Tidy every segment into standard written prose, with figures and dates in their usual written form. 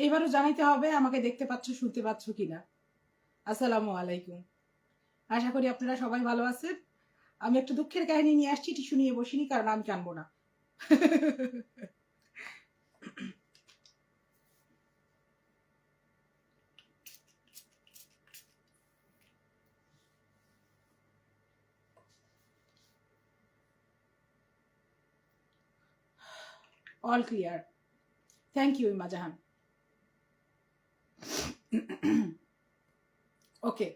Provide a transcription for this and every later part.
এইবারও জানাইতে হবে আমাকে দেখতে পাচ্ছ, শুনতে পাচ্ছ কিনা। আসসালামু আলাইকুম। আশা করি আপনারা সবাই ভালো আছেন। আমি একটু দুঃখের কাহিনী নিয়ে আসছি, টিস্যু নিয়ে বসিনি, কারণ আমি কানবো না। All clear. থ্যাংক ইউ ইমা জাহান। ওকে,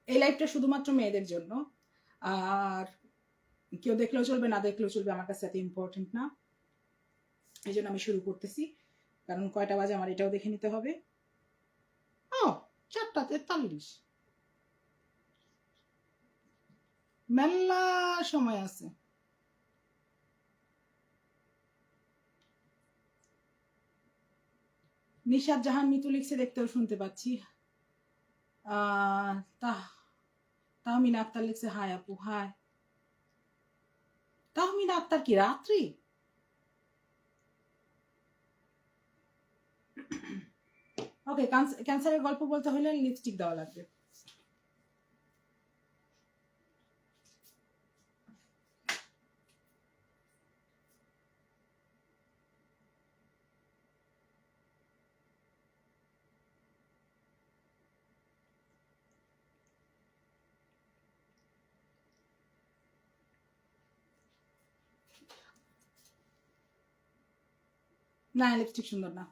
এই লাইভটা শুধুমাত্র মেয়েদের জন্য। আর কেউ দেখলেও চলবে, না দেখলেও চলবে, আমার কাছে এত ইম্পর্টেন্ট না। এই জন্য আমি শুরু করতেছি, কারণ কয়টা বাজে আমার এটাও দেখে নিতে হবে। ও, 4:43, মেলা সময় আছে। নিশাদ জাহান মিতু লিখছে, দেখতেও শুনতে পাচ্ছি। তাহমিনা আক্তার লিখছে, হাই আপু, হাই। তাহমিনা আক্তার কি রাত্রি? ওকে, ক্যান্সারের গল্প বলতে হলে লিপস্টিক দেওয়া লাগবে। না, লিপস্টিক সুন্দর না।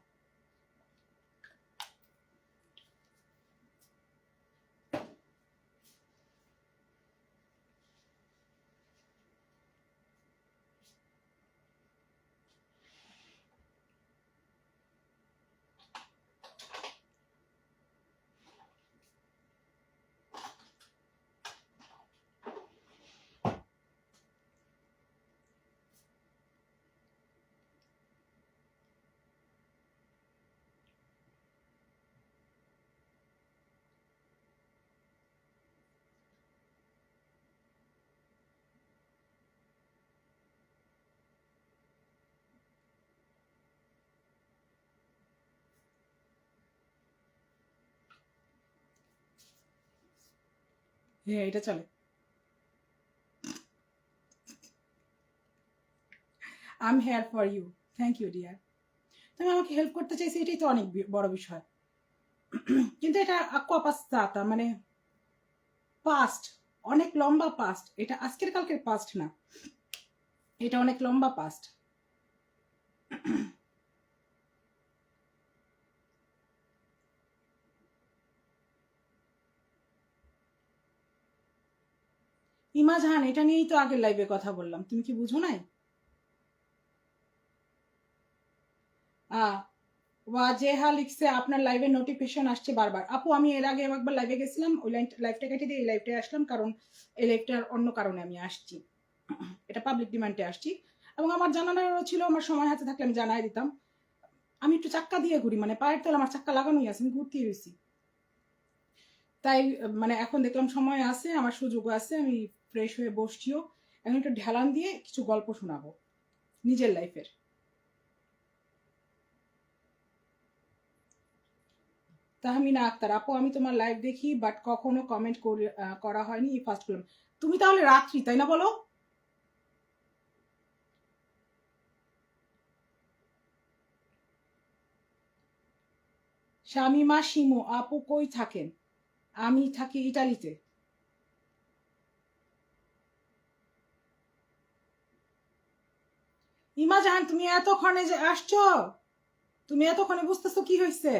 হ্যাঁ, এটা চলে। I am here for you. Thank you dear. তুমি আমাকে হেল্প করতে চাইছো, এটাই তো অনেক বড় বিষয়। কিন্তু এটা আকোয়া পাস্তা, মানে পাস্ট, অনেক লম্বা পাস্ট। এটা আজকের কালকের পাস্ট না, এটা অনেক লম্বা পাস্ট। ইমা জাহান, এটা নিয়েই তো আগের লাইভে কথা বললাম, তুমি কি বুঝো নাই? ওয়াজেহা লিখছে, আপনার লাইভে নোটিফিকেশন আসছে বারবার। আপু, আমি এর আগে একবার লাইভে গেছিলাম, ওই লাইভটা কেটে দিয়ে এই লাইভটায় আসলাম, কারণ এই লাইভটার অন্য কারণে আমি আসছি। এটা পাবলিক ডিমান্ডে আসছি, এবং আমার জানানোরও ছিল, আমার সময় হাতে থাকলে আমি জানাই দিতাম। আমি একটু চাক্কা দিয়ে ঘুরি, মানে পায়ের তলে আমার চাক্কা লাগানোই আছে, আমি ঘুরতেই রয়েছি। তাই মানে এখন দেখলাম সময় আছে, আমার সুযোগ আছে, আমি ফ্রেশ হয়ে বসছিও। এখন একটু ঢেলান দিয়ে কিছু গল্প শোনাবো নিজের লাইফের। তাহমিনা আক্তার, আপু আমি তোমার লাইভ দেখি, বাট কখনো কমেন্ট করা হয়নি, ফার্স্ট করলাম। তুমি তাহলে রাত্রি, তাই না? বলো। শামিমা শিমু, আপু কই থাকেন? আমি থাকি ইটালিতে। ইমা জাহান, তুমি এতক্ষণে যে আসছো, তুমি এতক্ষণে বুঝতেছো কি হয়েছে?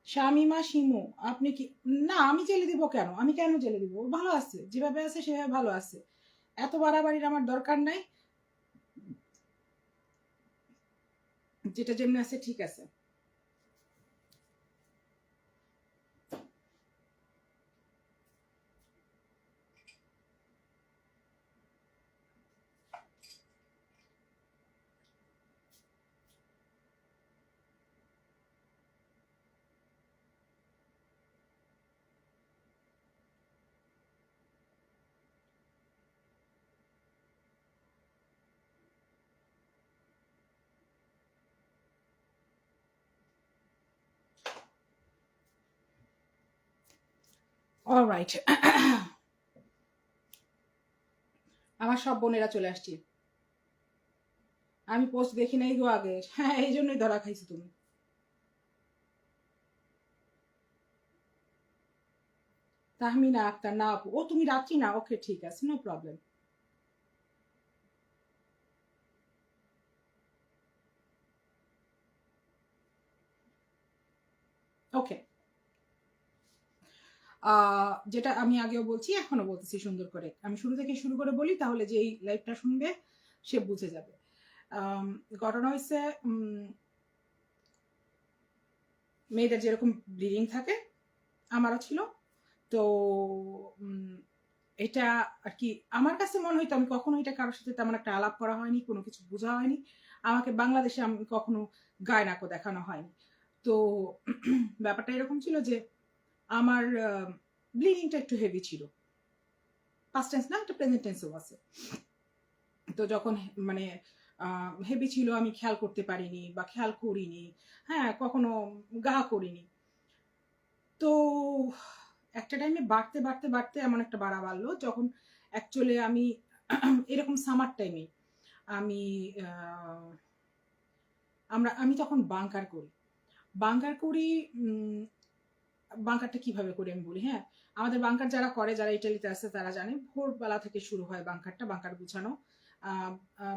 শামিমা শিমু, আপনি কি? না, আমি জেলে দিব কেন? আমি কেন জেলে দিব? ও ভালো আছে, যেভাবে আছে সেভাবে ভালো আছে। এত বাড়াবাড়ির আমার দরকার নাই, যেটা যেমনি আছে ঠিক আছে। অলরাইট। আমার সব বোনেরা চলে আসছি। আমি পোস্ট দেখি নাই গো আগে, হ্যাঁ এই জন্যই ধরা খাইছি তুমি। তাহমিনা আক্তার, না আপু, ও তুমি রাত্রি না, ওকে ঠিক আছে, নো প্রবলেম। ওকে, যেটা আমি আগেও বলছি এখনো বলতেছি সুন্দর করে, আমি শুরু থেকে শুরু করে বলি তাহলে যে এই লাইভটা শুনবে সে বুঝে যাবে। ঘটনা হয়েছে, মেয়েদের যেরকম ব্লিডিং থাকে আমারও ছিল। তো এটা আর কি আমার কাছে মনে হইতো, আমি কখনো এটা কারোর সাথে তেমন একটা আলাপ করা হয়নি, কোনো কিছু বোঝা হয়নি, আমাকে বাংলাদেশে আমি কখনো গায়নাকও দেখানো হয়নি। তো ব্যাপারটা এরকম ছিল যে আমার ব্লিডিংটা একটু হেভি ছিল, পাস্ট টেন্স না, একটা প্রেজেন্ট টেন্সও আছে। তো যখন মানে হেভি ছিল, আমি খেয়াল করতে পারিনি বা খেয়াল করিনি, হ্যাঁ কখনো গা করিনি। তো একটা টাইমে বাড়তে বাড়তে বাড়তে এমন একটা বাড়া বাড়লো যখন অ্যাকচুয়ালি আমি এরকম সামার টাইমে আমি আমি তখন বাংকার করি। বাংকার করি, বাংকারটা কিভাবে করি আমি বলি, হ্যাঁ আমাদের বাংকার যারা করে, যারা ইটালিতে আছে তারা জানে, ভোরবেলা থেকে শুরু হয় বাংকারটা, বাংকার গুছানো।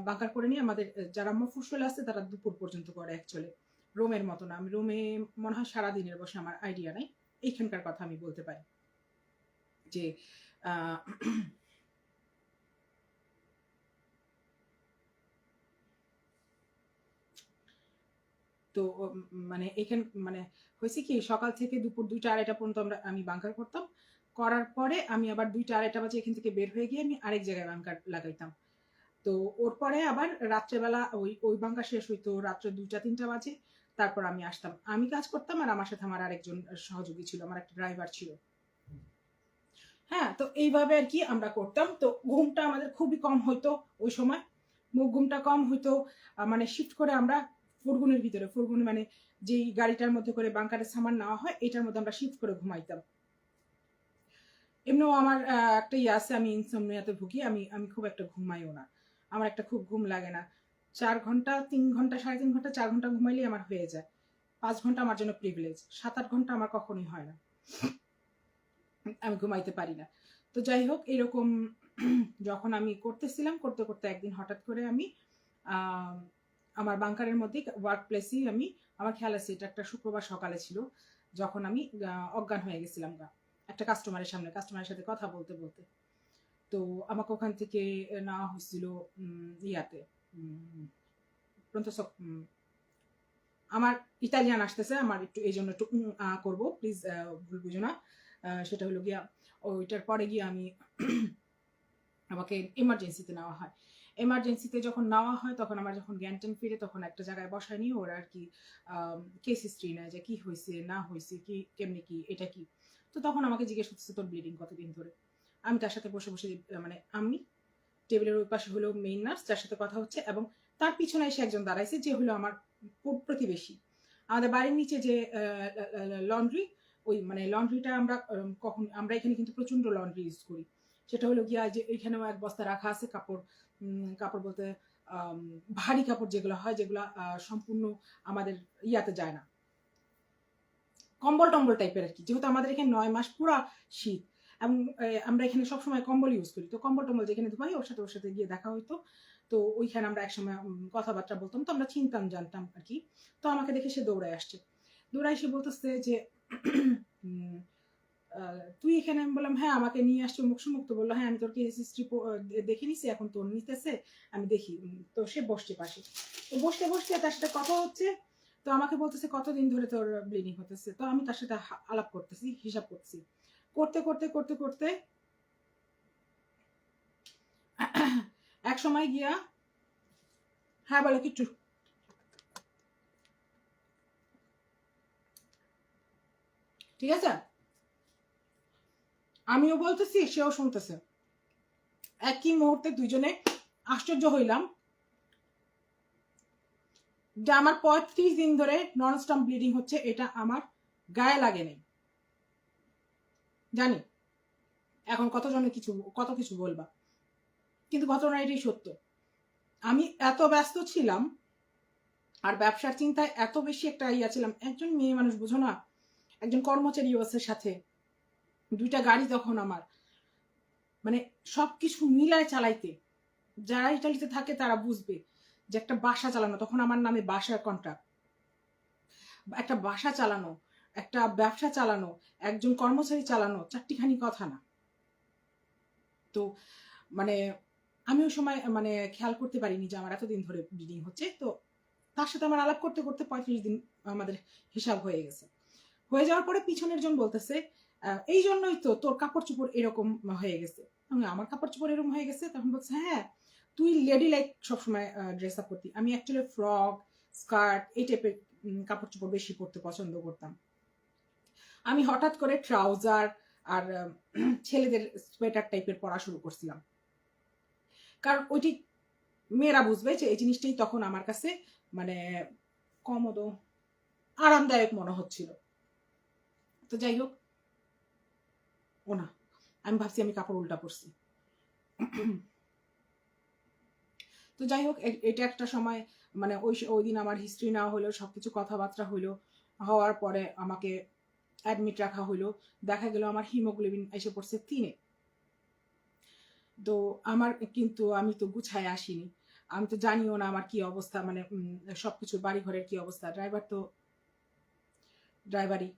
বাংকার করে নিয়ে আমাদের যারা মফস্বল আছে তারা দুপুর পর্যন্ত করে অ্যাকচুয়ালি। রোমের মতো না, আমি রোমে মনে হয় সারাদিনের বসে, আমার আইডিয়া নেই, এইখানকার কথা আমি বলতে পারি যে তো মানে এখান মানে হয়েছে কি, সকাল থেকে দুপুর 2টা 2:30 পর্যন্ত আমি বাংকার করতাম। করার পরে আমি আবার 2টা 2:30 বাজে এখান থেকে বের হয়ে গিয়ে আমি আরেক জায়গায় বাংকার লাগাইতাম। তো ওর পরে আবার রাত্রেবেলা ওই ওই বাংকার শেষ হইতো রাত্রে 2টা 3টা বাজে, তারপর আমি আসতাম, আমি কাজ করতাম আর আমার সাথে আমার আরেকজন সহযোগী ছিল, আমার একটা ড্রাইভার ছিল। হ্যাঁ, তো এইভাবে আর কি আমরা করতাম। তো ঘুমটা আমাদের খুবই কম হইতো ওই সময়, ঘুমটা কম হইতো। মানে শিফট করে আমরা ফুরগুনের ভিতরে, ফুরগুন মানে যেই গাড়িটার মধ্যে করে বাংকারের সামান নেওয়া হয় এটার মধ্যে আমরা শিফট করে ঘুমাইতাম। এমনিও আমার একটা ইয়ে আছে, আমি ইনসমনিয়াতে ভুগি, আমি আমি খুব একটা ঘুমাইও না, আমার একটা খুব ঘুম লাগে না। 4 ঘন্টা 3 ঘন্টা 3.5 ঘন্টা 4 ঘন্টা ঘুমাইলেই আমার হয়ে যায়। 5 ঘন্টা আমার জন্য প্রিভিলেজ, 7-8 ঘন্টা আমার কখনোই হয় না, আমি ঘুমাইতে পারি না। তো যাই হোক এরকম যখন আমি করতেছিলাম, করতে করতে একদিন হঠাৎ করে আমি আমার বাংকারের মধ্যে ওয়ার্ক প্লেসেই আমি, আমার খেয়াল আছে এটা একটা শুক্রবার সকালে ছিল, যখন আমি অজ্ঞান হয়ে গেছিলাম একটা কাস্টমারের সামনে, কাস্টমারের সাথে কথা বলতে বলতে। তো আমাকে ওখান থেকে নেওয়া হয়েছিল ইয়াতে, আমার ইতালিয়ান আসতেছে, আমার একটু এই জন্য একটু করবো প্লিজ, ভুল বুঝো না। সেটা হলো গিয়া ওইটার পরে গিয়ে আমি আমাকে এমার্জেন্সিতে নেওয়া হয়। এমার্জেন্সিতে যখন নেওয়া হয় তখন আমার যখন জ্ঞান ট্যান ফিরে, তখন একটা জায়গায় বসায় নিয়ে ওরা আর কি কেস হিস্ট্রি নেয় যে কি হয়েছে না হয়েছে, কি কেমনি কি এটা কি। তো তখন আমাকে জিজ্ঞেস করতেছে তোর ব্লিডিং কতদিন ধরে। আমি তার সাথে বসে বসে মানে আমি টেবিলের ওই পাশে হলো মেইন নার্স যার সাথে কথা হচ্ছে, এবং তার পিছনে এসে একজন দাঁড়াইছে যে হলো আমার প্রতিবেশী। আমাদের বাড়ির নিচে যে লন্ড্রি, ওই মানে লন্ড্রিটা আমরা কখন, আমরা এখানে কিন্তু প্রচন্ড লন্ড্রি ইউজ করি, সেটা হলো গিয়া যে এখানেও এক বস্তা রাখা আছে কাপড়, কাপড় বলতে ভারী কাপড় যেগুলো হয়, যেগুলো সম্পূর্ণ আমাদের ইয়াতে যায় না, কম্বল টম্বল টাইপের আর কি, যেহেতু আমাদের এখানে 9 মাস পুরা শীত, এবং আমরা এখানে সবসময় কম্বল ইউজ করি, তো কম্বল টম্বল যেখানে ধোয়াই ওর সাথে গিয়ে দেখা হইতো। তো ওইখানে আমরা একসময় কথাবার্তা বলতাম, তো আমরা চিনতাম জানতাম আর কি। তো আমাকে দেখে সে দৌড়ায় আসছে, দৌড়ায় এসে বলতেছে যে তুই এখানে, আমি বললাম হ্যাঁ আমাকে নিয়ে আসছে মুখ সুমুখ। তো বললো হ্যাঁ আমি তোর কেস হিস্ট্রি দেখে নিছি, এখন তোর নিতেছে, আমি দেখি। তো সে বসছে পাশে, তো বসতে বসতে তার সাথে কথা হচ্ছে। তো আমাকে বলতেছে কতদিন ধরে তোর ব্লিডিং হতেছে, তো আমি তার সাথে আলাপ করতেছি, হিসাব করতেছি, করতে করতে করতে করতে এক সময় গিয়া, হ্যাঁ বলো কিট্টু, ঠিক আছে, আমিও বলতেছি সেও শুনতেছে, একই মুহূর্তে দুইজনে আশ্চর্য হইলাম যে আমার 35 দিন ধরে নন স্টপ ব্লিডিং হচ্ছে, এটা আমার গায়ে লাগে নেই, জানি এখন কত কিছু বলবা, কিন্তু ঘটনা এটাই সত্য। আমি এত ব্যস্ত ছিলাম আর ব্যবসার চিন্তায় এত বেশি একটা ইয়া ছিলাম। একজন মেয়ে মানুষ, বুঝো না, একজন কর্মচারী ওসের সাথে 2টা গাড়ি তখন আমার, মানে সবকিছু মিলায় চালাইতে, যারা ইটালিতে থাকে তারা বুঝবে যে একটা বাসা চালানো, তখন আমার নামে বাসার কন্ট্রাক্ট, একটা বাসা চালানো, একটা ব্যবসা চালানো, একজন কর্মচারী চালানো, চারটিখানি কথা না। তো মানে আমি ওই সময় মানে খেয়াল করতে পারিনি যে আমার এতদিন ধরে ব্লিডিং হচ্ছে। তো তার সাথে আমার আলাপ করতে করতে 35 দিন আমাদের হিসাব হয়ে গেছে। হয়ে যাওয়ার পরে পিছনের জন বলতেছে, এই জন্যই তো তোর কাপড় চোপড় এরকম হয়ে গেছে। আমার কাপড় চোপড় এরকম হয়ে গেছে? তখন বলছে, হ্যাঁ তুই লেডি লাইক সবসময় ড্রেস আপ করতি, আমি অ্যাকচুয়ালি ফ্রক, স্কার্ট এই টাইপের কাপড় চোপড় বেশি পরতে পছন্দ করতাম। আমি হঠাৎ করে ট্রাউজার আর ছেলেদের সোয়েটার টাইপের পরা শুরু করছিলাম, কারণ ওইটি মেয়েরা বুঝবে যে এই জিনিসটাই তখন আমার কাছে মানে কমোদো আরামদায়ক মনে হচ্ছিল। তো যাই হোক, ও না, আমি ভাবছি আমি কাপড় উল্টা পরছি। তো যাই হোক, এটা একটা সময় মানে ওই দিন আমার হিস্ট্রি নেওয়া হলো, সবকিছু কথাবার্তা হইলো, হওয়ার পরে আমাকে অ্যাডমিট রাখা হইলো। দেখা গেল আমার হিমোগ্লোবিন এসে পড়ছে 3-এ। তো আমার কিন্তু আমি তো গুছায় আসিনি, আমি তো জানিও না আমার কি অবস্থা, মানে সবকিছু বাড়ি ঘরের কি অবস্থা। ড্রাইভার তো ড্রাইভারই।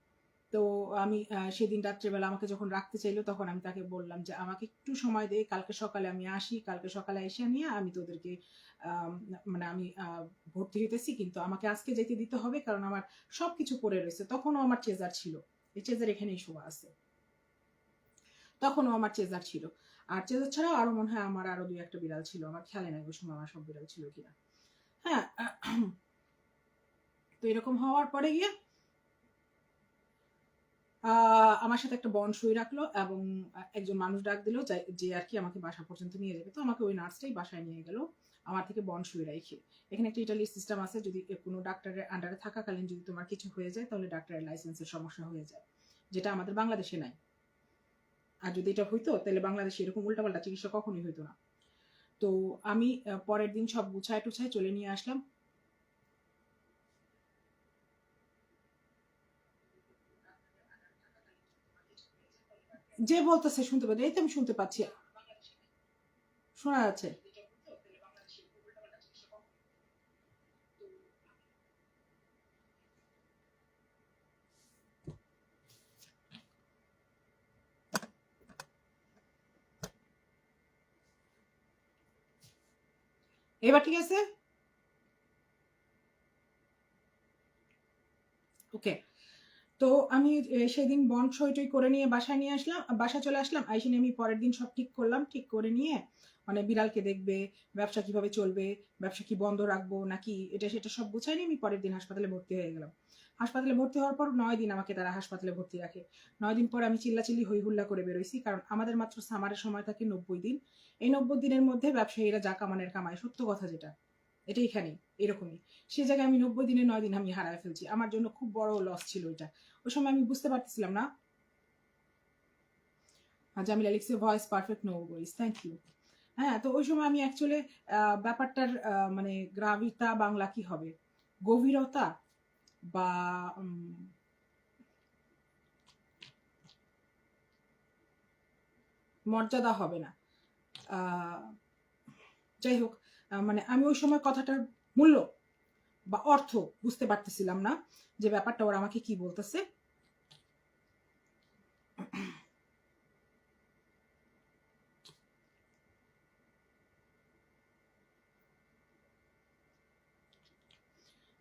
তো আমি সেদিন রাত্রেবেলা আমাকে যখন রাখতে চাইলো, তখন আমি তাকে বললাম যে আমাকে একটু সময় দে, কালকে সকালে আমি আসি, কালকে সকালে এসে নিয়ে আমি তোদেরকে মানে আমি ভর্তি হইতেছি, কিন্তু আমাকে আজকে যেতে দিতে হবে, কারণ আমার সবকিছু পড়ে রয়েছে। তখনও আমার চেজার ছিল, এই চেজার এখানেই শোয়া আছে, তখনও আমার চেজার ছিল। আর চেজার ছাড়াও আরো মনে হয় আমার আরো 2-1টা বিড়াল ছিল, আমার খেয়ালে নাই ওই সময় আমার সব বিড়াল ছিল কিনা। হ্যাঁ, তো এরকম হওয়ার পরে গিয়ে আমার সাথে একটা বন্ড সই রাখলো এবং একজন মানুষ ডাক দিল যে আর কি আমাকে বাসা পর্যন্ত নিয়ে যাবে। তো আমাকে ওই নার্সটাই বাসায় নিয়ে গেল আমার থেকে বন্ড সই রাখে। এখানে একটা ইটালির সিস্টেম আছে, যদি কোনো ডাক্তারের আন্ডারে থাকাকালীন যদি তোমার কিছু হয়ে যায়, তাহলে ডাক্তারের লাইসেন্সের সমস্যা হয়ে যায়, যেটা আমাদের বাংলাদেশে নাই। আর যদি এটা হইতো তাহলে বাংলাদেশে এরকম উল্টাপাল্টা চিকিৎসা কখনোই হইতো না। তো আমি পরের দিন সব গুছায় টুছায় চলে নিয়ে আসলাম। যে বলতেছে শুনতে পাচ্ছি, এই তো আমি শুনতে পাচ্ছি, শোনা যাচ্ছে। এবার ঠিক আছে? ওকে। তো আমি সেদিন বন্ড সই টই করে নিয়ে বাসায় নিয়ে আসলাম, বাসায় চলে আসলাম। আইসে নিয়ে আমি পরের দিন সব ঠিক করলাম, ঠিক করে নিয়ে মানে বিড়ালকে দেখবে, ব্যবসা কিভাবে চলবে, ব্যবসা কি বন্ধ রাখবো নাকি এটা সেটা সব গুছাই নিয়ে আমি পরের দিন হাসপাতালে ভর্তি হয়ে গেলাম। হাসপাতালে ভর্তি হওয়ার পর 9 দিন আমাকে তারা হাসপাতালে ভর্তি রাখে। 9 দিন পর আমি চিল্লাচিল্লি হই হুল্লা করে বেরোইছি, কারণ আমাদের মাত্র সামারের সময় থাকে 90 দিন। এই 90 দিনের মধ্যে ব্যবসায়ীরা যা কামানের কামায়, সত্য কথা যেটা, এটা এখানেই এরকমই। সে জায়গায় আমি 90 দিনে 9 দিন আমি হারায় ফেলছি, আমার জন্য খুব বড় লস ছিল এটা। ওই সময় আমি বুঝতে পারতেছিলাম না। জামিলা লিখছে voice perfect, no worries, thank you. হ্যাঁ, তো ওই সময় আমি অ্যাকচুয়ালি ব্যাপারটার মানে গ্রাভিতা বাংলা কি হবে, গভীরতা বা মর্যাদা হবে না, যাই হোক, মানে আমি ওই সময় কথাটার মূল্য বা অর্থ বুঝতে পারতেছিলাম না, যে ব্যাপারটা ওরা আমাকে কি বলতেছে।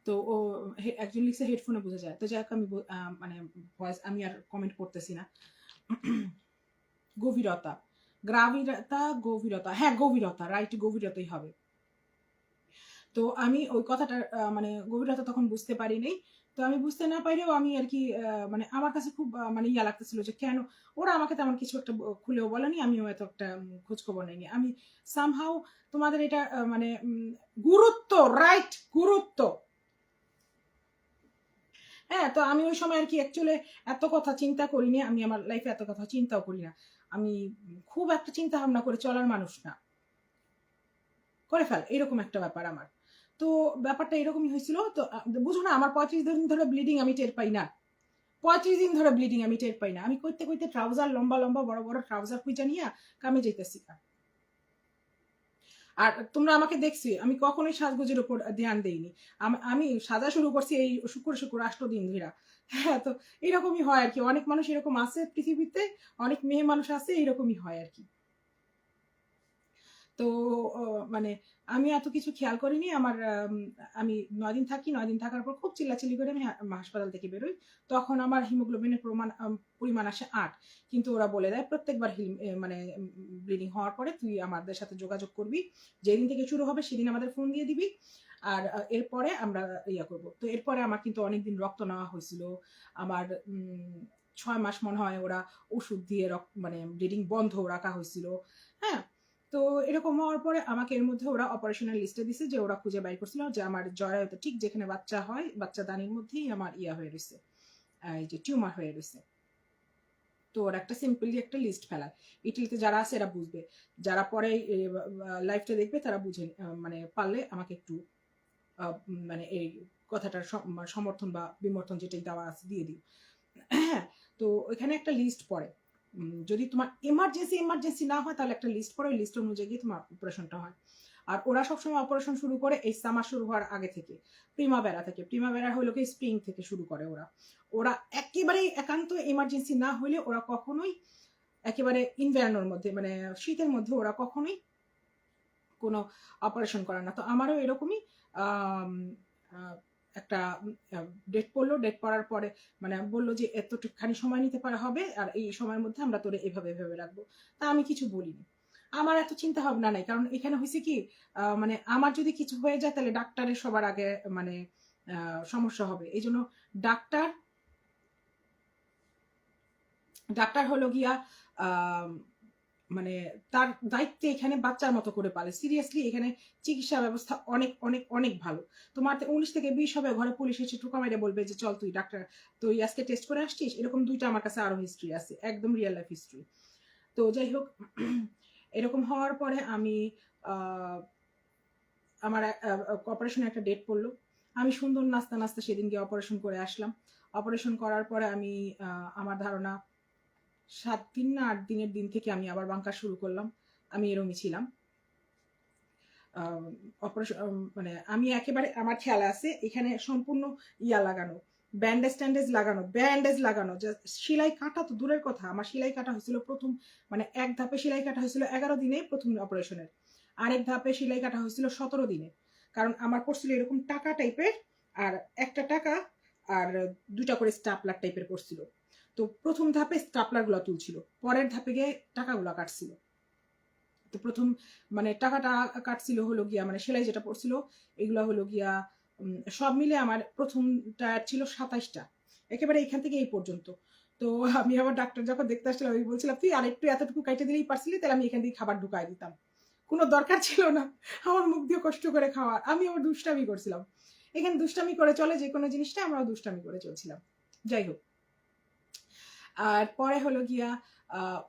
তো ও একজন লিখছে হেডফোনে বোঝা যায়। তো যাই হোক, আমি মানে ভয়েস আমি আর কমেন্ট করতেছি না। গভীরতা, গ্রাভিরতা, গভীরতা, হ্যাঁ গভীরতা, রাইট, গভীরতাই হবে। তো আমি ওই কথাটা মানে গভীরতা তখন বুঝতে পারিনি। তো আমি বুঝতে না পারলেও আমি আর কি মানে আমার কাছে খুব মানে ইয়া লাগতেছিল যে কেন ওরা আমাকে তেমন কিছু একটা খুলেও বলেনি, আমিও এত একটা খোঁজখবর নেইনি। আমি সামহাও তোমাদের এটা মানে গুরুত্ব, রাইট, গুরুত্ব। হ্যাঁ, তো আমি ওই সময় আর কি অ্যাকচুয়ালি এত কথা চিন্তা করিনি, আমি আমার লাইফে এত কথা চিন্তাও করি না। আমি খুব একটা চিন্তা ভাবনা করে চলার মানুষ না, করে ফেল, এরকম একটা ব্যাপার আমার। তো ব্যাপারটা এরকমই হয়েছিল। তো বুঝো না, আমার 35 দিন ধরে ব্লিডিং আমি টের পাই না। 35 দিন ধরে ব্লিডিং আমি টের পাই না। আমি কইতে কইতে ট্রাউজার লম্বা লম্বা বড় বড় ট্রাউজার খুঁজা নিয়ে কামে যাইতেছি। আর তোমরা আমাকে দেখছি আমি কখনোই সাজগোজের উপর ধ্যান দেইনি। আমি সাজা শুরু করছি এই শুক্র শুক্র 8 দিন ধরে। হ্যাঁ, তো এরকমই হয় আর কি। অনেক মানুষ এরকম আছে পৃথিবীতে, অনেক মেয়ে মানুষ আছে, এরকমই হয় আর কি। তো মানে আমি এত কিছু খেয়াল করিনি। আমি 9 দিন থাকি। 9 দিন থাকার পর খুব চিল্লাচিল্লি করে আমি হাসপাতাল থেকে বেরোই। তখন আমার হিমোগ্লোবিনের পরিমাণ আসে 8। কিন্তু ওরা বলে দেয় প্রত্যেকবার মানে ব্লিডিং হওয়ার পরে তুই আমাদের সাথে যোগাযোগ করবি। যেদিন থেকে শুরু হবে সেদিন আমাদের ফোন দিয়ে দিবি। আর এরপরে আমরা ইয়া করব। তো এরপরে আমার কিন্তু অনেকদিন রক্ত নেওয়া হয়েছিল। আমার 6 মাস মনে হয় ওরা ওষুধ দিয়ে মানে ব্লিডিং বন্ধ রাখা হয়েছিল। হ্যাঁ, তো এরকম হওয়ার পরে আমাকে এর মধ্যে ওরা অপারেশনাল লিস্টে দিছে, যে ওরা খুঁজে বাইর করছিল যে আমার জরায়ুতে ঠিক যেখানে বাচ্চা হয়, বাচ্চা দানির মধ্যেই আমার ইয়া হয়ে রয়েছে, এই যে টিউমার হয়ে রয়েছে। তো ওরা একটা সিম্পলি একটা লিস্ট ফেলায়। ইটালিতে যারা আছে এরা বুঝবে, যারা পরে লাইফটা দেখবে তারা বুঝে, মানে পারলে আমাকে একটু মানে এই কথাটার সমর্থন বা বিমর্থন যেটাই দেওয়া আছে দিয়ে দিও। হ্যাঁ, তো ওইখানে একটা লিস্ট পড়ে। যদি তোমার এমার্জেন্সি না হয় তাহলে একটা লিস্ট পড়ে, ওই লিস্ট অনুযায়ী গিয়ে তোমার অপারেশনটা হয়। আর ওরা সবসময় অপারেশন শুরু করে এই সামার শুরু হওয়ার আগে থেকে, প্রিমাভেরা থেকে। প্রিমাভেরা হলো কি স্প্রিং থেকে শুরু করে ওরা। ওরা একেবারেই একান্ত এমার্জেন্সি না হলে ওরা কখনোই একেবারে ইনভার্নোর মধ্যে মানে শীতের মধ্যে ওরা কখনোই কোনো অপারেশন করে না। তো আমারও এরকমই একটা ডেট পড়লো। ডেট পড়ার পরে মানে বললো যে এতটুকখানি সময় নিতে পারা হবে, আর এই সময়ের মধ্যে আমরা তোরে এভাবে এভাবে রাখবো। তা আমি কিছু বলিনি, আমার এত চিন্তা ভাবনা নাই। কারণ এখানে হয়েছে কি, মানে আমার যদি কিছু হয়ে যায় তাহলে ডাক্তারের সবার আগে মানে সমস্যা হবে। এই জন্য ডাক্তার ডাক্তার হলো গিয়া মানে তার দায়িত্বে এখানে বাচ্চার মতো করে পালে। সিরিয়াসলি এখানে চিকিৎসা ব্যবস্থা অনেক অনেক অনেক ভালো। তোমার 19 থেকে 20 হবে, ঘরে পুলিশ এসে ঠোকা মেরে বলবে যে চল তুই ডাক্তার, তুই আজকে টেস্ট করে আসছিস। এরকম 2টা আমার কাছে আরো হিস্ট্রি আছে, একদম রিয়েল লাইফ হিস্ট্রি। তো যাই হোক, এরকম হওয়ার পরে আমি আমার অপারেশনের একটা ডেট পড়লো। আমি সুন্দর নাস্তা নাস্তা সেদিন গিয়ে অপারেশন করে আসলাম। অপারেশন করার পরে আমি আমার ধারণা 7 দিন না 8 দিনের দিন থেকে আমি আবার বাঙ্কা শুরু করলাম। আমি এরমই ছিলাম। অপারেশন মানে আমি একেবারে, আমার খেয়াল আছে এখানে সম্পূর্ণ ইয়া লাগানো, ব্যান্ডেজ লাগানো। সেলাই কাটা তো দূরের কথা, আমার সেলাই কাটা হয়েছিল প্রথম, মানে এক ধাপে সেলাই কাটা হয়েছিল 11 দিনে প্রথম অপারেশনের, আরেক ধাপে সেলাই কাটা হয়েছিল 17 দিনে। কারণ আমার পড়ছিল এরকম টাকা টাইপের, আর একটা টাকা আর 2টা করে স্টাপলার টাইপের পড়ছিল। তো প্রথম ধাপে স্টাপলার গুলা তুলছিল, পরের ধাপে গিয়ে টাকাগুলা কাটছিল। তো প্রথম মানে টাকাটা কাটছিল হলো গিয়া, মানে সেলাই যেটা পড়ছিল এগুলো হলো গিয়া সব মিলে আমার প্রথমটা ছিল 27টা, একেবারে এখান থেকে এই পর্যন্ত। তো আমি আবার ডাক্তার যখন দেখতে আসছিলাম আমি বলছিলাম তুই আর একটু এতটুকু কাইটে দিলেই পারছিলি, তাহলে আমি এখান থেকে খাবার ঢুকাই দিতাম, কোনো দরকার ছিল না আমার মুখ দিয়ে কষ্ট করে খাওয়ার। আমি আবার দুষ্টামি করছিলাম, এখানে দুষ্টামি করে চলে যে কোনো জিনিসটা, আমরাও দুষ্টামি করে চলছিলাম। যাই হোক, আর পরে হলো গিয়া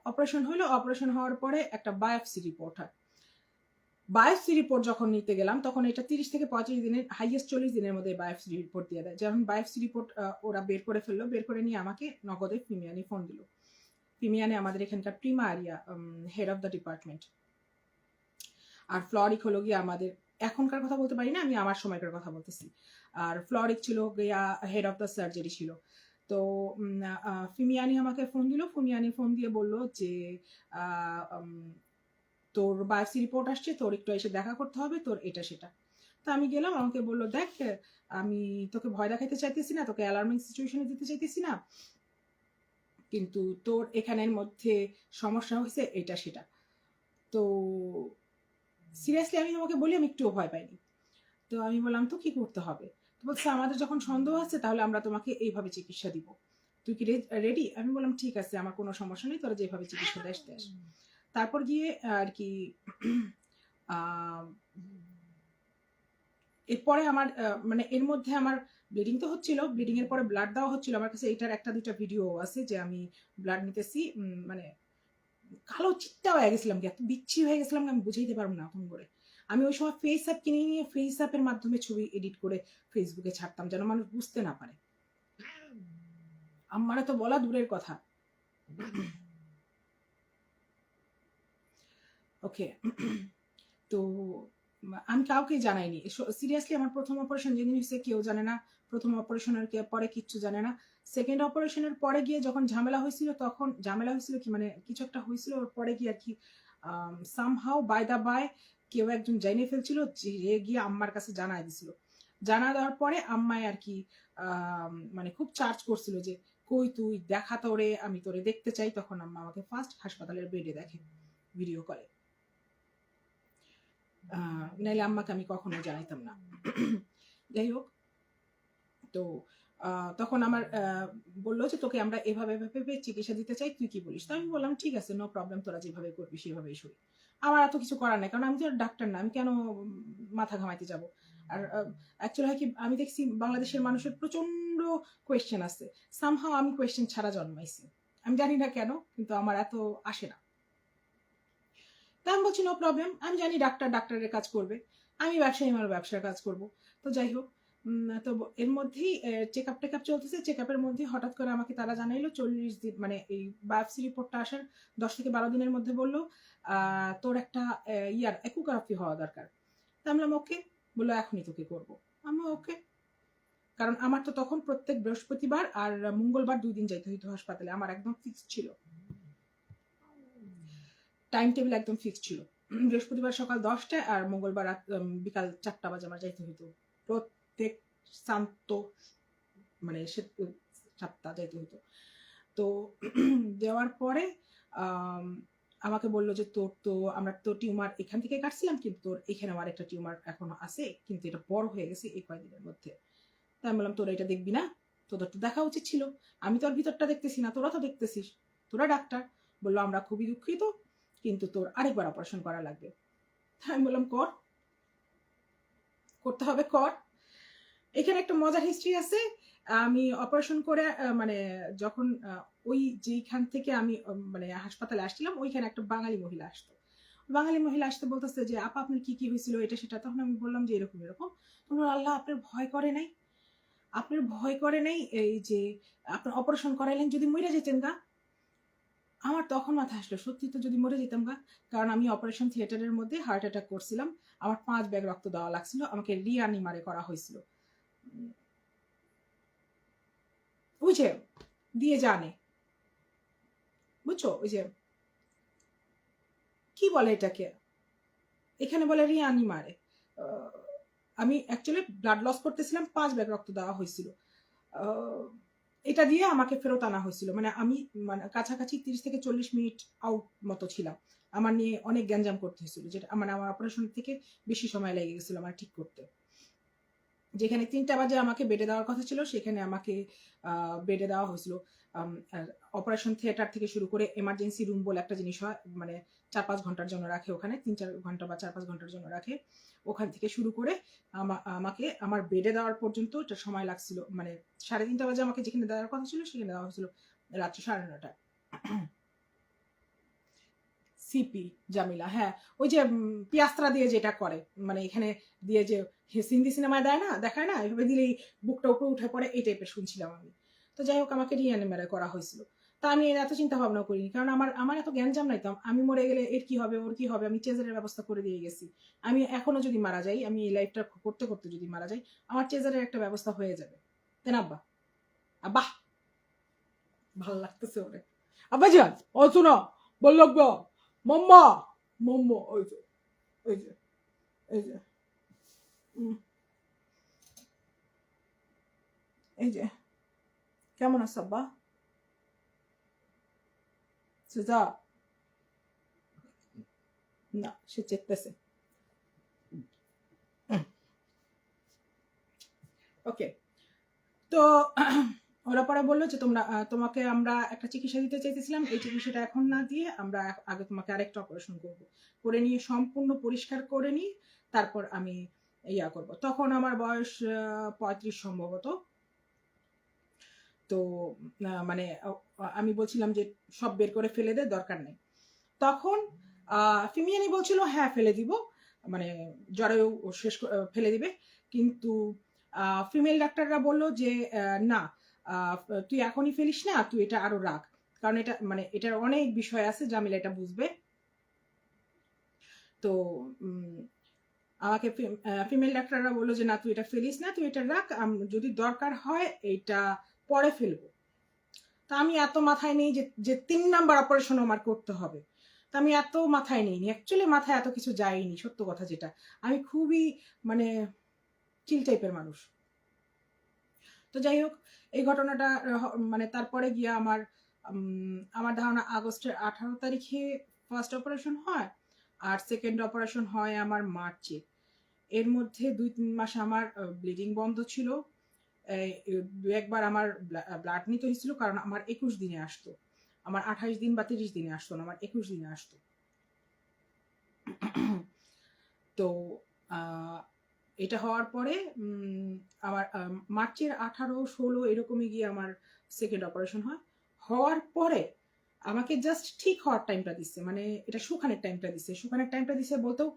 অপারেশন হলো। অপারেশন হওয়ার পরে একটা বায়োপসি রিপোর্ট হয়। বায়োপসি রিপোর্ট যখন নিতে গেলাম তখন এটা 30 থেকে 35 দিনের, হাইয়েস্ট 40 দিনের মধ্যে বায়োপসি রিপোর্ট দিয়ে দেয়। যখন বায়োপসি রিপোর্ট ওরা বের করে ফেললো, বের করে নিয়ে আমাকে নগদে ফিমিয়ানি ফোন দিল। ফিমিয়ানি আমাদের এখানকার প্রিমা area head of the department. আর ফ্লোরিক হলো গিয়া আমাদের, এখনকার কথা বলতে পারি না, আমি আমার সময়কার কথা বলতেছি। আর ফ্লোরিক ছিল গিয়া হেড অফ দ্য সার্জারি ছিল। তো ফিমিয়ানি আমাকে ফোন দিল। ফিমিয়ানি ফোন দিয়ে বলল যে তোর বায়োপসি রিপোর্ট আসছে, তোর একটু এসে দেখা করতে হবে, তোর এটা সেটা। তো আমি গেলাম, আমাকে বললো দেখ আমি তোকে ভয় দেখাইতে চাইতেছি না, তোকে অ্যালার্মিং সিচুয়েশনে দিতে চাইতেছি না, কিন্তু তোর এখানের মধ্যে সমস্যা হয়েছে এটা সেটা। তো সিরিয়াসলি আমি তোমাকে বলি আমি একটুও ভয় পাইনি। তো আমি বললাম তো কি করতে হবে? তো বলছে আমাদের যখন সন্দেহ আছে তাহলে আমরা তোমাকে এইভাবে চিকিৎসা দিব, তুই কি রেডি? আমি বললাম ঠিক আছে, আমার কোনো সমস্যা নেই, তোরা যেভাবে চিকিৎসা দেশ দেশ। তারপর গিয়ে আর কি এরপরে আমার মানে এর মধ্যে আমার ব্লিডিং তো হচ্ছিল, ব্লিডিং এর পরে ব্লাড দেওয়া হচ্ছিল। আমার কাছে এটার 1-2টা ভিডিও আছে যে আমি ব্লাড নিতেছি, মানে কালো চিত্তা হয়ে গেছিলাম, এত বিচ্ছি হয়ে গেছিলাম আমি বুঝাইতে পারবো না এখন করে। আমি ওই সময় ফেস অ্যাপ কিনে নিয়ে ফেস অ্যাপের মাধ্যমে ছবি এডিট করে ফেসবুকে ছাড়তাম যেন মানুষ বুঝতে না পারে। আমারে তো বলা দূরের কথা। ওকে। তো আমি কাউকে জানাইনি সিরিয়াসলি। আমার প্রথম অপারেশন যেদিন হয়েছে কেউ জানে না, প্রথম অপারেশনের পরে কিচ্ছু জানে না। সেকেন্ড অপারেশনের পরে গিয়ে যখন ঝামেলা হয়েছিল, তখন ঝামেলা হয়েছিল কি মানে কিছু একটা হয়েছিল, ওর পরে গিয়ে আর কি সামহাও বাই দা বাই কেউ একজন জানিয়ে ফেলছিল, যে গিয়ে আম্মার কাছে জানাই দিছিল। জানা দেওয়ার পরে আম্মায় আর কি মানে খুব চার্জ করছিল যে কই তুই দেখা তোরে, আমি তোরে দেখতে চাই। তখন আম্মা আমাকে ফার্স্ট হাসপাতালের বেডে দেখে ভিডিও কলে, নাইলে আম্মাকে আমি কখনো জানাইতাম না। যাই হোক, তো তখন আমার বললো যে তোকে আমরা এভাবে এভাবে চিকিৎসা দিতে চাই, তুই কি বলিস? তো আমি বললাম ঠিক আছে, নো প্রবলেম, তোরা যেভাবে করবি সেভাবেই শুনি। আমার এত কিছু করার নাই, কারণ আমি তো ডাক্তার না, আমি কেন মাথা ঘামাইতে যাব। আর অ্যাকচুয়ালি হয় কি, আমি দেখছি বাংলাদেশের মানুষের প্রচন্ড কোয়েশ্চেন আছে, সামহাও আমি কোয়েশ্চেন ছাড়া জন্মাইছি, আমি জানি না কেন, কিন্তু আমার এত আসে না। তা আমি বলছি নো প্রবলেম, আমি জানি ডাক্তার ডাক্তারের কাজ করবে, আমি ব্যবসায়ী আমার ব্যবসার কাজ করব। তো যাই হোক, তো এর মধ্যেই চেক আপ টেকআপ চলতেছে। চেক আপের মধ্যে হঠাৎ করে আমাকে তারা জানাইলো 40 দিন, মানে এই বায়োপসি রিপোর্টটা আসার 10 থেকে 12 দিনের মধ্যে বললো তোর একটা একুগ্রাফি হওয়া দরকার। তা আমি বললাম ওকে। বললো এখনই তোকে করবো। আমি ওকে, কারণ আমার তো তখন প্রত্যেক বৃহস্পতিবার আর মঙ্গলবার 2 দিন যাইতে হইতো হাসপাতালে, আমার একদম ফিক্সড ছিল, টাইম টেবিল একদম ফিক্সড ছিল। বৃহস্পতিবার সকাল 10টায় আর মঙ্গলবার বিকাল 4টা বাজে আমার যাইতে হইতো, প্রত্যেক শান্ত মানে সপ্তাহ যাইতে হইতো। তো দেওয়ার পরে আমাকে বললো যে তোর তো আমরা তো টিউমার এখান থেকে কাটছিলাম, কিন্তু তোর এখানে আমার একটা টিউমার এখনো আছে, কিন্তু এটা বড় হয়ে গেছে এই কয়েকদিনের মধ্যে। তাই আমি বললাম তোরা এটা দেখবি না, তোদের তো দেখা উচিত ছিল, আমি তো আর ভিতরটা দেখতেছি না, তোরা তো দেখতেছিস, তোরা ডাক্তার। বললো আমরা খুবই দুঃখিত, কিন্তু তোর আরেকবার অপারেশন করা লাগবে। আমি বললাম করতে হবে কর। এখানে একটা মজার হিস্ট্রি আছে। আমি অপারেশন করে মানে যখন ওই যেইখান থেকে আমি মানে হাসপাতালে আসছিলাম, ওইখানে একটা বাঙালি মহিলা আসতো। বাঙালি মহিলা আসতে বলতেছে যে আপা আপনার কি কি হয়েছিল এটা সেটা। তখন আমি বললাম যে এরকম এরকম। তখন আল্লাহ আপনার ভয় করে নাই, আপনার ভয় করে নাই এই যে আপনার অপারেশন করাইলেন, যদি মরে যেতেন গা। আমার তখন মাথা আসলো সত্যি তো যদি মরে যেতাম গা, কারণ আমি অপারেশন থিয়েটারের মধ্যে হার্ট অ্যাটাক করছিলাম, আমার 5 ব্যাগ রক্ত দেওয়া লাগছিল, আমাকে রিয়ানিমারে করা হয়েছিল। ওই যে দিয়ে জানে, বুঝছো, ওই যে কি বলে এটাকে, এখানে বলে রিয়ানিমারে। আমি অ্যাকচুয়ালি ব্লাড লস করতেছিলাম, 5 ব্যাগ রক্ত দেওয়া হয়েছিল, এটা দিয়ে আমাকে ফেরত আনা হয়েছিল। মানে আমি মানে কাছাকাছি 30 থেকে 40 মিনিট আউট মতো ছিলাম, আমার নিয়ে অনেক গ্যাঞ্জাম করতে হয়েছিল, যেটা মানে আমার অপারেশন থেকে বেশি সময় লেগে গেছিল আমার ঠিক করতে। যেখানে 3টা বাজে আমাকে বেডে দেওয়ার কথা ছিল, সেখানে আমাকে বেডে দেওয়া হয়েছিল। অপারেশন থিয়েটার থেকে শুরু করে এমার্জেন্সি রুম বলে একটা জিনিস হয়, মানে 4-5 ঘন্টার জন্য রাখে ওখানে, 3-4 ঘন্টা বা 4-5 ঘন্টার জন্য রাখে। ওখান থেকে শুরু করে আমাকে আমার বেডে দেওয়ার পর্যন্ত একটা সময় লাগছিল, মানে 3:30 বাজে আমাকে যেখানে দেওয়ার কথা ছিল সেখানে দেওয়া হয়েছিল রাত্রি 9:30টায়। সিপি জামিলা, হ্যাঁ, ওই যে পিয়াস্ত্রা দিয়ে যেটা করে, মানে এখানে দিয়ে যে হিন্দি সিনেমায় দেয় না, দেখায় না, এভাবে দিলেই বুকটা উপরে উঠে পড়ে, এই টাইপের শুনছিলাম আমি। তো যাই হোক আমাকে রিঅ্যানিমেট করা হয়েছিল। তা আমি এত চিন্তা ভাবনা করিনি, কারণ আমার আমার এত জ্ঞানজাম নাই তো, আমি মরে গেলে এর কি হবে ওর কি হবে, আমি চেজারের ব্যবস্থা করে দিয়ে গেছি। আমি এখনো যদি মারা যাই, আমি এই লাইফটা করতে করতে যদি মারা যাই, আমার চেজারের একটা ব্যবস্থা হয়ে যাবে। তাই না আব্বা? আব্বা ভালো লাগতেছে ওরে। আব্বা যান ও শোনো, বললো মাম্মা, মাম্মা, ওই যে ওই যে এই যে এই যে কেমন আছে আব্বা? সুজা না, সে চেকতেছে। ওকে, তো ওরা পরে বললো যে তোমাকে আমরা একটা চিকিৎসা দিতে চাইতেছিলাম, এই চিকিৎসাটা এখন না দিয়ে আমরা আগে তোমাকে আরেকটা অপারেশন করবো, করে নিয়ে সম্পূর্ণ পরিষ্কার করে নিয়ে তারপর আমি ইয়া করব। তখন আমার বয়স 35 সম্ভবত। তো মানে আমি বলছিলাম যে সব বের করে ফেলে দে, দরকার নেই। তখন ফিমিয়ানি বলছিল হ্যাঁ ফেলে দিব, মানে জ্বরেও ফেলে দিবে, কিন্তু ফিমেল ডাক্তাররা বলল যে না, তুই এখনই ফেলিস না, তুই এটা আরো রাখ, কারণ এটা মানে এটার অনেক বিষয় আছে, জামিলা এটা বুঝবে। তো আমাকে ফিমেল ডাক্তাররা বললো যে না তুই এটা ফেলিস না, তুই এটা রাখ, যদি দরকার হয় এটা পরে ফেলবো। তা আমি এত মাথায় নেই যে 3 নাম্বার অপারেশন আমার করতে হবে, তা আমি এত মাথায় নেইনি, অ্যাকচুয়ালি মাথায় এত কিছু যায়নি, সত্য কথা যেটা। আমি খুবই মানে চিল টাইপের মানুষ। তো যাই হোক, এই ঘটনাটা মানে তারপরে গিয়ে আমার ধারণা আগস্টের 18 তারিখে ফার্স্ট অপারেশন হয়, আর সেকেন্ড অপারেশন হয় আমার মার্চে। এর মধ্যে 2-3 মাস আমার ব্লিডিং বন্ধ ছিল। দু একবার আমার ব্লাড নিতে হয়েছিল, কারণ আমার 21 দিনে আসতো, আমার 28 দিন বা 30 দিনে আসতো না, আমার 21 দিনে আসতো। তো এটা হওয়ার পরে আমার মার্চের 18-16 এরকমই গিয়ে আমার সেকেন্ড অপারেশন হয়। হওয়ার পরে আমাকে জাস্ট ঠিক হওয়ার টাইমটা দিচ্ছে, মানে এটা সুখানের টাইমটা দিচ্ছে। সুখানের টাইমটা দিচ্ছে বলতেও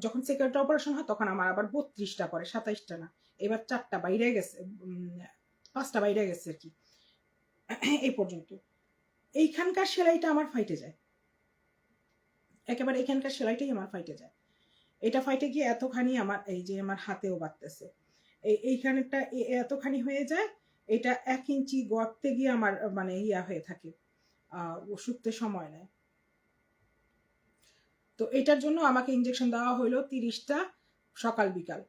যখন সেকেন্ড অপারেশন হয় তখন আমার আবার 32টা পরে, 27টা না, এবার 4টা বাইরে গেছে, 5টা বাইরে গেছে আর কি। এই পর্যন্ত এইখানকার সেলাইটা আমার ফাইটে যায়, একেবারে এখানকার সেলাইটাই আমার ফাইটে যায়। এটা ফাইটে গিয়ে এতখানি আমার এই যে আমার হাতেও বাড়তেছে, এইখানেরটা এতখানি হয়ে যায়, এটা 1 ইঞ্চি গড়তে গিয়ে আমার মানে ইয়া হয়ে থাকে, শুকতে সময় নেয়। তো এটার জন্য আমাকে ইঞ্জেকশন দেওয়া হলো 30টা সকাল বিকাল।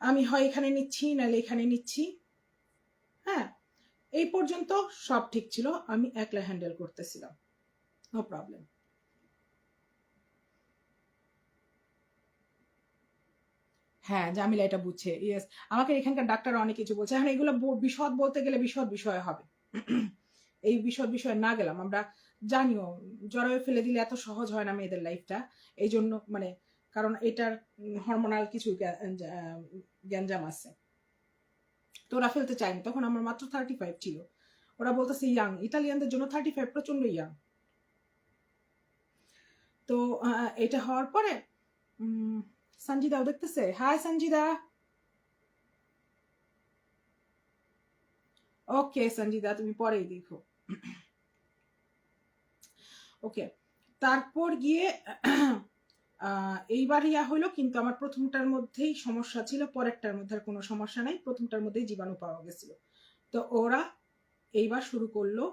আমি হয় এখানে নিচ্ছি নাহলে এখানে নিচ্ছি। হ্যাঁ, এই পর্যন্ত সব ঠিক ছিল, আমি একলা হ্যান্ডেল করতেছিলাম, নো প্রবলেম। হ্যাঁ, জামিলা এটা বুঝছে, ইয়েস। আমাকে এখানকার ডাক্তার অনেক কিছু বলছে, এখন এগুলো বিশদ বলতে গেলে বিশদ বিষয় হবে। এই বিশদ বিষয় না গেলাম, আমরা জানিও জরায়ু ফেলে দিলে এত সহজ হয় না মেয়েদের লাইফটা, এই জন্য মানে, কারণ এটার হরমোনাল কিছু গ্যাঞ্জাম আছে। তো ওরা ফেলতে চায়নি, তখন আমার মাত্র 35 ছিল, ওরা বলতেছে ইয়াং, ইটালিয়ানদের জন্য 35 প্রচন্ড ইয়াং। তো এটা হওয়ার পরে সঞ্জিদাও দেখতেছে, হাই সঞ্জিদা। ওকে সঞ্জিদা, তুমি পরেই দেখো। ওকে, তারপর গিয়ে এইবার ইয়া হলো, কিন্তু আমার প্রথমটার মধ্যেই সমস্যা ছিল, পরেরটার মধ্যে আর কোনো সমস্যা নাই, প্রথমটার মধ্যেই জীবাণু পাওয়া গেছিল। তো ওরা এইবার শুরু করলো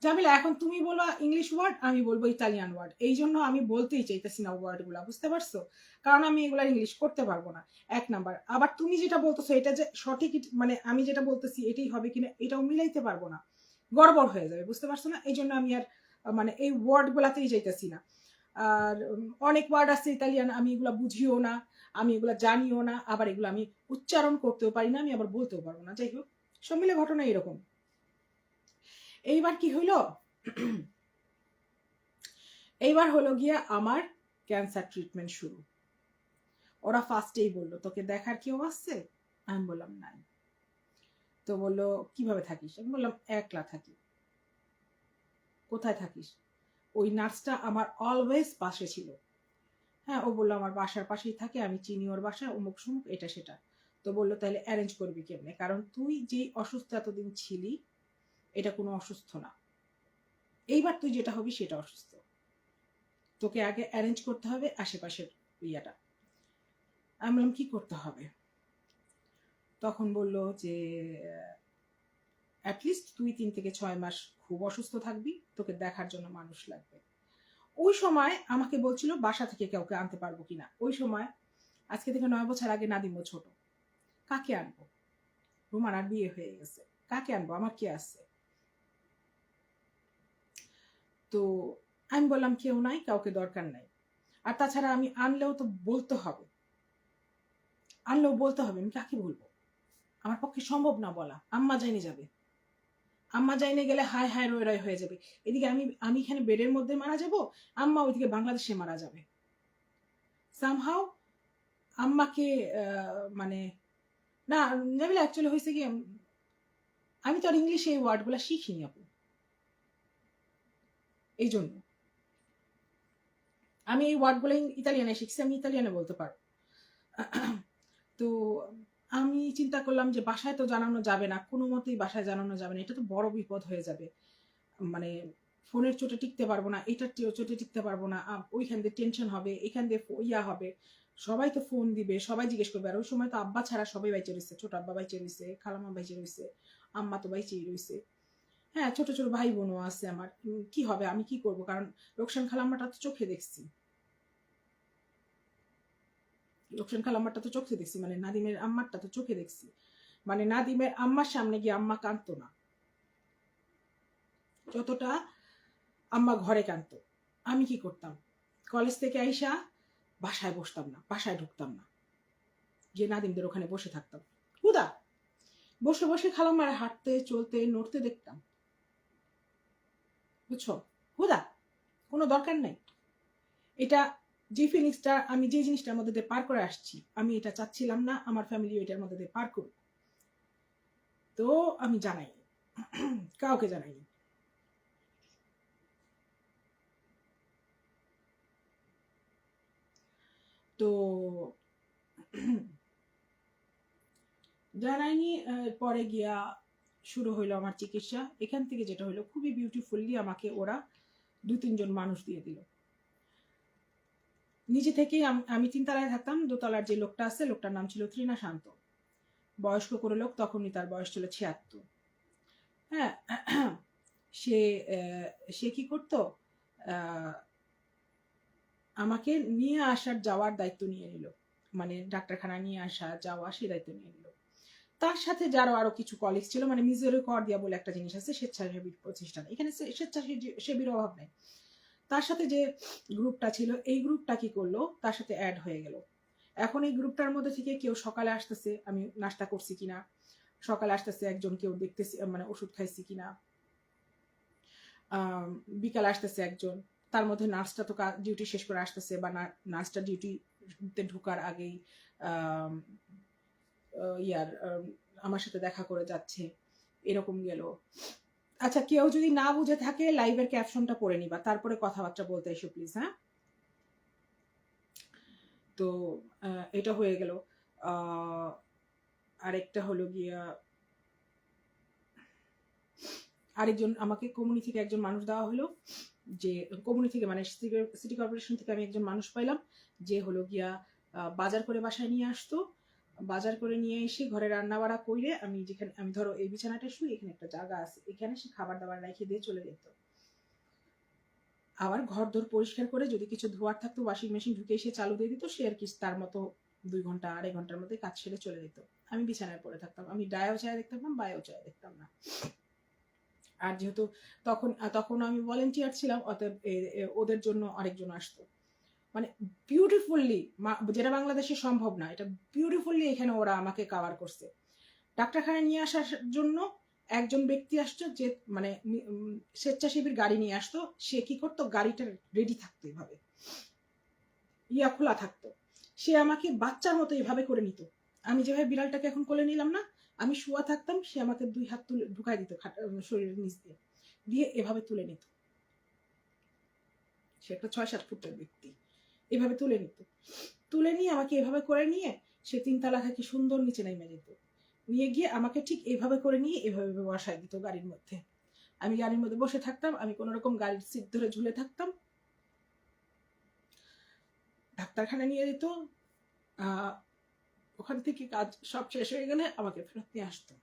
জামিলা, এখন তুমি বলো ইংলিশ ওয়ার্ড, আমি বলবো ইতালিয়ান ওয়ার্ড, এই জন্য আমি বলতেই চাইতেছি না ওয়ার্ডগুলো, বুঝতে পারছো? কারণ আমি এগুলা ইংলিশ করতে পারবো না, 1 নাম্বার। আবার তুমি যেটা বলতেছো এটা যে সঠিক, মানে আমি যেটা বলতেছি এটাই হবে কিনা এটাও মিলাইতে পারবো না, গড়বড় হয়ে যাবে, বুঝতে পারছো না? এই জন্য আমি আর মানে এই ওয়ার্ড গুলাতেই যাইতেছি না। আর অনেক ওয়ার্ড আছে ইতালিয়ান, আমি এগুলা বুঝিও না, আমি এগুলা জানিও না, আবার এগুলো আমি উচ্চারণ করতেও পারি না, আমি আবার বলতেও পারবো না। যাই হোক, সব মিলে ঘটনা এরকম। এইবার কি হইলো, এইবার হলো গিয়া আমার ক্যান্সার ট্রিটমেন্ট শুরু। ওরা ফার্স্টেই বললো তোকে দেখার কেউ আসছে? আমি বললাম নাই। তো বললো কিভাবে থাকিস? আমি বললাম একলা থাকি। কোথায় থাকিস? ওই নার্সটা আমার অলওয়েজ পাশে ছিল। হ্যাঁ, ও বললো আমার বাসার পাশেই থাকে, আমি চিনি ওর বাসা, অমুক সমুক এটা সেটা। তো বললো তাহলে অ্যারেঞ্জ করবি কেমনে, কারণ তুই যেই অসুস্থ এতদিন ছিলি এটা কোনো অসুস্থ না, এইবার তুই যেটা হবি সেটা অসুস্থ, তোকে আগে অ্যারেঞ্জ করতে হবে আশেপাশের ইয়াটা। আমি বললাম কি করতে হবে? তখন বলল যে অ্যাটলিস্ট তুই 3 থেকে 6 মাস খুব অসুস্থ থাকবি, তোকে দেখার জন্য মানুষ লাগবে। ওই সময় আমাকে বলছিল বাসা থেকে কাউকে আনতে পারবো কিনা। ওই সময় আজকে থেকে 9 বছর আগে নাদিমও ছোট, কাকে আনবো? রুমানার বিয়ে হয়ে গেছে, কাকে আনবো? আমার কি আছে? তো আমি বললাম কেউ নাই, কাউকে দরকার নাই, আর তাছাড়া আমি আনলেও তো বলতে হবে, আনলেও বলতে হবে, আমি কাকে বলবো? আমার পক্ষে সম্ভব না বলা, আম্মা জানি যাবে, আম্মা যাইনে গেলে হায় হায় রয় রয় হয়ে যাবে, এদিকে আমি আমি এখানে বেডের মধ্যে মারা যাব, আম্মা ওইদিকে বাংলাদেশে মারা যাবে। সামহাও আম্মাকে মানে, না জামিলা অ্যাকচুয়ালি হয়েছে কি, আমি তো আর ইংলিশে এই ওয়ার্ডগুলো শিখিনি আপু, এই জন্য আমি এই ওয়ার্ডগুলো ইতালিয়ানে শিখছি, আমি ইতালিয়ানে বলতে পারবো। তো আমি চিন্তা করলাম যে বাসায় তো জানানো যাবে না, কোনো মতেই বাসায় জানানো যাবে না, এটা তো বড় বিপদ হয়ে যাবে। মানে ফোনের চোটে টিকতে পারবো না, এটার চোটে টিকতে পারবো না, ওইখান দিয়ে টেনশন হবে, এখান দিয়ে ইয়া হবে, সবাই তো ফোন দিবে, সবাই জিজ্ঞেস করবে। আর ওই সময় তো আব্বা ছাড়া সবাই বাইচে রয়েছে, ছোট আব্বা বাইচে রয়েছে, খালামা বাইচে রয়েছে, আম্মা তো বাইচেই রয়েছে। হ্যাঁ, ছোট ছোট ভাই বোনও আছে আমার। কি হবে, আমি কি করব? কারণ রোকসান খালাম্মাটা তো চোখে দেখছি, রোকসান খালাম্মাটা তো চোখে দেখছি, মানে নাদিমের আম্মারটা তো চোখে দেখছি। মানে নাদিমের আম্মার সামনে গিয়ে আম্মা কাঁদতো না যতটা আম্মা ঘরে কাঁদতো। আমি কি করতাম? কলেজ থেকে আইসা বাসায় বসতাম না, বাসায় ঢুকতাম না, গিয়ে নাদিমদের ওখানে বসে থাকতাম। হুদা বসে বসে খালাম্মার হাঁটতে চলতে নড়তে দেখতাম, বুঝছো? হুদা, কোনো দরকার নাই। এটা যে ফিলিংসটা আমি যে জিনিসটার মধ্যে দিয়ে পার করে আসছি, আমি এটা চাচ্ছিলাম না আমার ফ্যামিলি এটার মধ্যে দিয়ে পার করুক। তো আমি জানাই, কাউকে জানাইনি। তো জানাইনি। পরে গিয়া শুরু হইলো আমার চিকিৎসা। এখান থেকে যেটা হইলো, খুবই বিউটিফুলি আমাকে ওরা 2-3 জন মানুষ দিয়ে দিল। নিজে থেকেই আমি 3 তলায় থাকতাম, 2তলার যে লোকটা আছে, লোকটার নাম ছিল ত্রিনা শান্ত, বয়স্ক করে লোক, তখনই তার বয়স ছিল 76। হ্যাঁ, সে সে কি করতো, আমাকে নিয়ে আসার যাওয়ার দায়িত্ব নিয়ে নিল, মানে ডাক্তারখানা নিয়ে আসা যাওয়া সে দায়িত্ব নিয়ে নিল। তার সাথে যারও আরো কিছু কলিগ ছিল, মানে মিজোরি কর্দিয়া বলে একটা জিনিস আছে, স্বেচ্ছাসেবী প্রতিষ্ঠান, এখানে স্বেচ্ছাসেবীর অভাব নেই। তার সাথে যে গ্রুপটা ছিল, এই গ্রুপটা কি করলো, তার সাথে অ্যাড হয়ে গেল। এখন এই গ্রুপটার মধ্যে থেকে কেউ সকালে আসতেছে আমি নাস্তা করছি কিনা, সকালে আসতেছে একজন, কেউ দেখতেছি মানে ওষুধ খাইছি কিনা, বিকালে আসতেছে একজন, তার মধ্যে নার্সটা তো ডিউটি শেষ করে আসতেছে, বা নার্সটা ডিউটিতে ঢোকার আগেই ইয়ার আমার সাথে দেখা করে যাচ্ছে, এরকম গেল। আচ্ছা, কেউ যদি না বুঝে থাকে লাইভের ক্যাপশনটা পড়ে নিবা, তারপরে কথাবার্তা বলতে এসো প্লিজ। হ্যাঁ, তো এটা হয়ে গেল। আরেকটা হলো গিয়া, আরেকজন আমাকে কমিউনি থেকে একজন মানুষ দেওয়া হলো, যে কমিউনি থেকে মানে সিটি কর্পোরেশন থেকে আমি একজন মানুষ পাইলাম, যে হলো গিয়া বাজার করে বাসায় নিয়ে আসতো, বাজার করে নিয়ে এসে ঘরে রান্না বাড়া করে, আমি যেখানে আমি ধরো এই বিছানাটা শুই, এখানে একটা জায়গা আছে, এখানে সে খাবার দাবার রেখে দিয়ে চলে যেত। আবার ঘর দোর পরিষ্কার করে যদি কিছু ধোয়ার থাকতো ওয়াশিং মেশিন ঢুকে এসে চালু দিয়ে দিত, সে আর কি তার মতো 2 ঘন্টা 2.5 ঘন্টার মধ্যে কাজ সেরে চলে যেত। আমি বিছানায় পড়ে থাকতাম, আমি ডায়াও চায় দেখতাম না, বায়োও চায় দেখতাম না। আর যেহেতু তখন আমি ভলেন্টিয়ার ছিলাম, অতএব ওদের জন্য আরেকজন আসতো, মানে বিউটিফুললি, যেটা বাংলাদেশে সম্ভব না, এটা বিউটিফুললি এখানে ওরা আমাকে কাভার করছে। ডাক্তারখানায় নিয়ে আসার জন্য একজন ব্যক্তি আসতো, যে মানে স্বেচ্ছাসেবীর গাড়ি নিয়ে আসতো, সে কি করতো, গাড়িটা রেডি থাকতো এভাবে, ইয়া খোলা থাকতো, সে আমাকে বাচ্চার মতো এভাবে করে নিত। আমি যেভাবে বিড়ালটাকে এখন কোলে নিলাম না, আমি শোয়া থাকতাম, সে আমাকে 2 হাত তুলে ঢুকাই দিত শরীরের নিচ দিয়ে, দিয়ে এভাবে তুলে নিত। সে একটা 6-7 ফুটের ব্যক্তি, এভাবে তুলে নিত, তুলে নিয়ে আমাকে এভাবে করে নিয়ে সে 3 তলা থেকে সুন্দর নিচে নেমে যেত, নিয়ে গিয়ে আমাকে ঠিক এভাবে করে নিয়ে এভাবে বসায় দিত গাড়ির মধ্যে। আমি গাড়ির মধ্যে বসে থাকতাম, আমি কোন রকম গাড়ির সিট ধরে ঝুলে থাকতাম, ডাক্তারখানা নিয়ে যেত, ওখান থেকে কাজ সব শেষ হয়ে গেলে আমাকে ফেরত নিয়ে আসতো।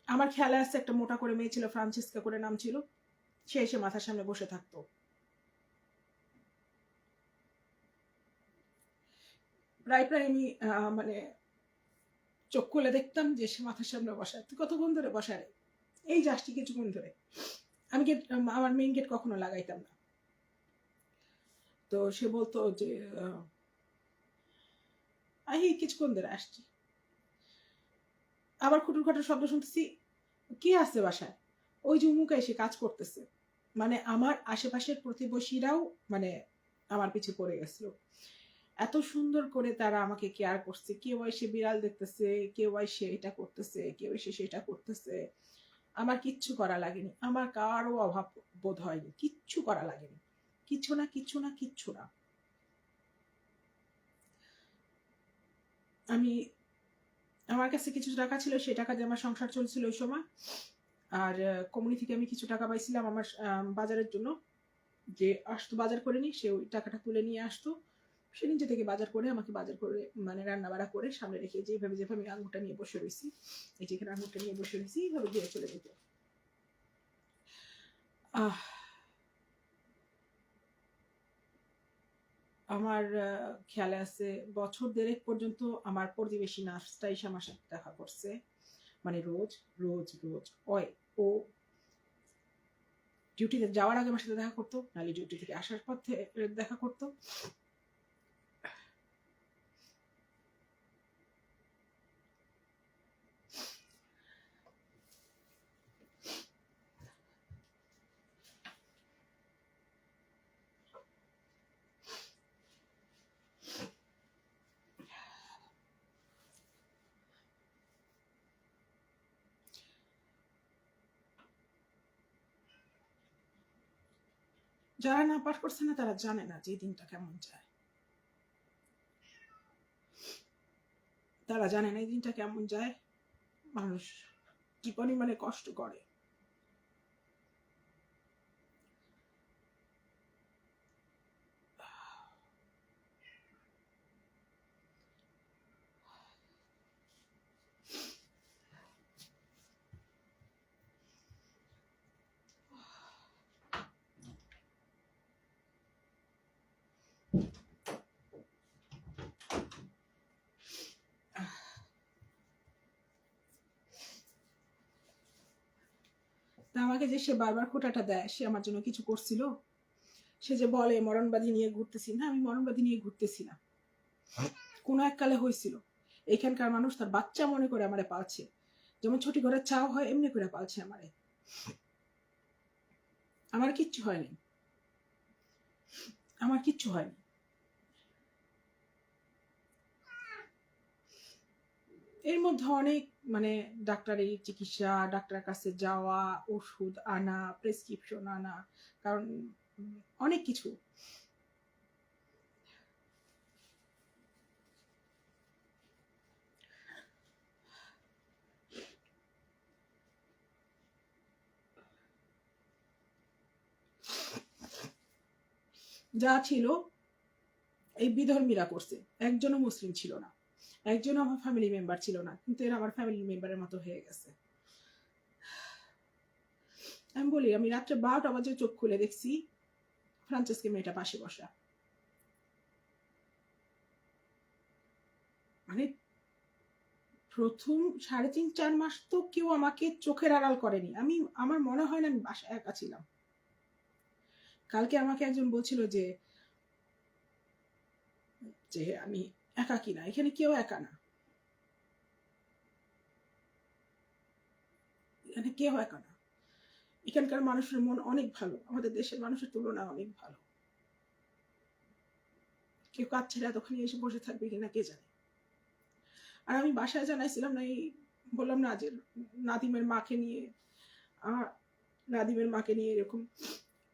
আমার খেয়ালে আসছে, একটা মোটা করে মেয়ে ছিল, ফ্রান্সিসকা করে নাম ছিল, সে এসে মাথার সামনে বসে থাকতো। প্রায় প্রায় আমি মানে চোখ খুলে দেখতাম যে সে মাথার সামনে বসায়। তুই কতক্ষণ ধরে বসায়, এই যে আসছি কিছুক্ষণ ধরে। আমি আমার মেইন গেট কখনো লাগাইতাম না। তো সে বলতো যে এই কিছুক্ষণ ধরে আসছি, আবার খুটুর খাটুর শব্দ শুনতেছি, কে আসছে বাসায়, ওই যে উমুকা এসে কাজ করতেছে। মানে আমার আশেপাশের প্রতিবেশীরাও মানে আমার পিছে পড়ে গেছিল। এত সুন্দর করে তারা আমাকে কেয়ার করছে। কেউ এসে বিড়াল দেখতেছে, কেউ এসে এটা করতেছে, কেউ এসে সেটা করতেছে। আমার কিচ্ছু করা লাগেনি। আমার কারো অভাব বোধ হয়নি। কিচ্ছু করা লাগেনি। কিচ্ছু না, কিচ্ছু না, কিচ্ছু না। আমি আমার কাছে কিছু টাকা ছিল, সেই টাকা দিয়ে আমার সংসার চলছিল ওই সময়। আর কোম্পানি থেকে আমি কিছু টাকা পাইছিলাম আমার বাজারের জন্য। যে আসতো বাজার করে নি, সে ওই টাকাটা তুলে নিয়ে আসতো। সে নিজে থেকে বাজার করে আমাকে বাজার করে মানে রান্না বাড়া করে সামনে রেখে যেভাবে যেভাবে আমি আঙুরটা নিয়ে বসে রয়েছি, এই যেখানে আঙুরটা নিয়ে বসে রয়েছি, এইভাবে দিয়ে চলে যেত। আহ আমার খেয়ালে আছে বছর দেড়েক পর্যন্ত আমার প্রতিবেশী নার্সটা এসে আমার সাথে দেখা করছে। মানে রোজ রোজ রোজ ও ডিউটিতে যাওয়ার আগে আমার সাথে দেখা করতো, নাহলে ডিউটি থেকে আসার পথে দেখা করতো। যারা না পাঠ করছে না তারা জানে না যে দিনটা কেমন যায়। তারা জানে না এই দিনটা কেমন যায়, মানুষ কি পরিমাণে কষ্ট করে। আমাকে যে সে বারবার খোঁটাটা দেয়, সে আমার জন্য কিছু করছিল? সে যে বলে মরণবাদী নিয়ে ঘুরতেছি, না আমি মরণবাদী নিয়ে ঘুরতেছি না। কোনো এককালে হয়েছিল, এখানকার মানুষ তার বাচ্চা মনে করে আমারে পালছে, যেমন ছোটি ঘরের চাও হয় এমনি করে পালছে আমারে। আমার কিচ্ছু হয়নি, আমার কিচ্ছু হয়নি। এর মধ্যে অনেক মানে ডাক্তারি চিকিৎসা, ডাক্তারের কাছে যাওয়া, ওষুধ আনা, প্রেসক্রিপশন আনা, কারণ অনেক কিছু। যা ছিল এই বিধর্মীরা করছে, একজনও মুসলিম ছিল না, একজনও আমার ফ্যামিলি মেম্বার ছিল না, কিন্তু এরা আমার ফ্যামিলি মেম্বারের মতো হয়ে গেছে। আমি বলি, আমি রাত্রে 12টা বাজে চোখ খুলে দেখছি ফ্রান্সেসকে মেয়েটা পাশে বসা। মানে প্রথম 3.5-4 মাস তো কেউ আমাকে চোখের আড়াল করেনি। আমার মনে হয় না আমি বাসায় একা ছিলাম। কালকে আমাকে একজন বলছিল যে যে আমি একা কিনা, এখানে কেউ একা না, এখানে কেউ একা না। এখানকার মানুষের মন অনেক ভালো, আমাদের দেশের মানুষের তুলনায় অনেক ভালো। কেউ কাজ ছেড়ে এতখানি এসে বসে থাকবে কিনা কে জানে। আর আমি বাসায় জানাইছিলাম না, এই বললাম না যে নাদিমের মাকে নিয়ে নাদিমের মাকে নিয়ে এরকম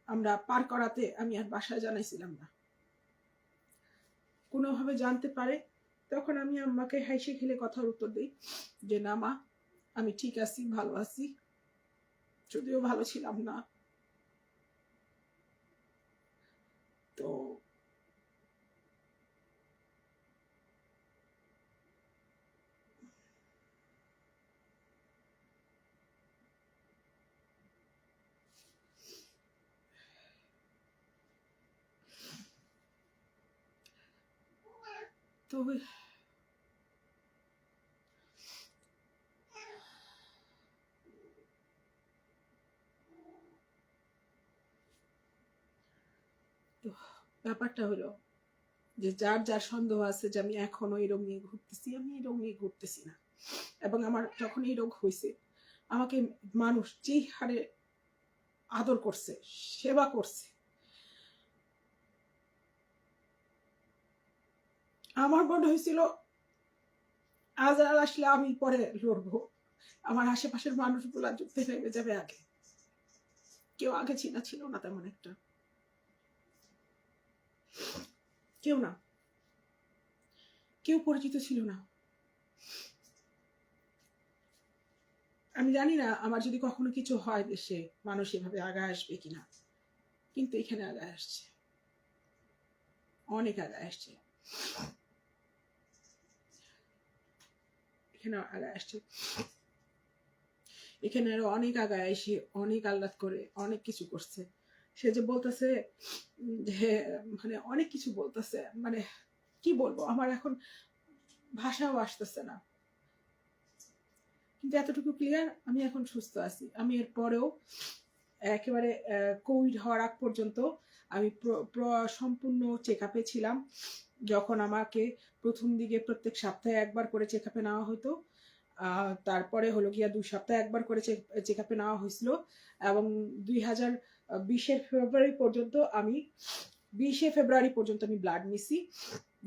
আমরা পার করাতে আমি আর বাসায় জানাইছিলাম না। কোনোভাবে জানতে পারে, তখন আমি আম্মাকে হাসি খেলে কথার উত্তর দিই যে না মা, আমি ঠিক আছি, ভালো আছি, যদিও ভালো ছিলাম না। তো তো ব্যাপারটা হলো যে যার যার সন্দেহ আছে যে আমি এখনো এই রোগ নিয়ে ঘুরতেছি, আমি এই রোগ নিয়ে ঘুরতেছি না। এবং আমার যখন এই রোগ হয়েছে, আমাকে মানুষ যেই হারে আদর করছে, সেবা করছে, আমার মনে হয়েছিল আজরাল আসলে আমি পরে লড়বো, আমার আশেপাশের মানুষগুলা যুদ্ধে নেমে যাবে আগে। কেউ আগে চিনা ছিল না তেমন একটা, কেউ না, কেউ পরিচিত ছিল না। আমি জানি না আমার যদি কখনো কিছু হয় দেশে মানুষ এভাবে আগায় আসবে কিনা, কিন্তু এখানে আগায় আসছে, অনেক আগায় আসছে, এখানে আগায় আসছে। এখানে আরো অনেক আগায় এসে অনেক আহ্লাদ করে অনেক কিছু করছে। সে যে বলতেছে যে মানে অনেক কিছু বলতেছে, মানে কি বলবো, আমার এখন ভাষাও আসতেছে না। কিন্তু এতটুকু ক্লিয়ার, আমি এখন সুস্থ আছি। আমি এরপরেও একেবারে কোভিড হওয়ার আগ পর্যন্ত আমি সম্পূর্ণ চেক আপে ছিলাম। যখন আমাকে প্রথম দিকে প্রত্যেক সপ্তাহে একবার করে চেক আপে নেওয়া হতো, তারপরে হলো গিয়া 2 সপ্তাহে একবার করে চেক আপে নেওয়া হয়েছিল, এবং 2020-এর ফেব্রুয়ারি পর্যন্ত আমি 20শে ফেব্রুয়ারি পর্যন্ত আমি ব্লাড নিছি।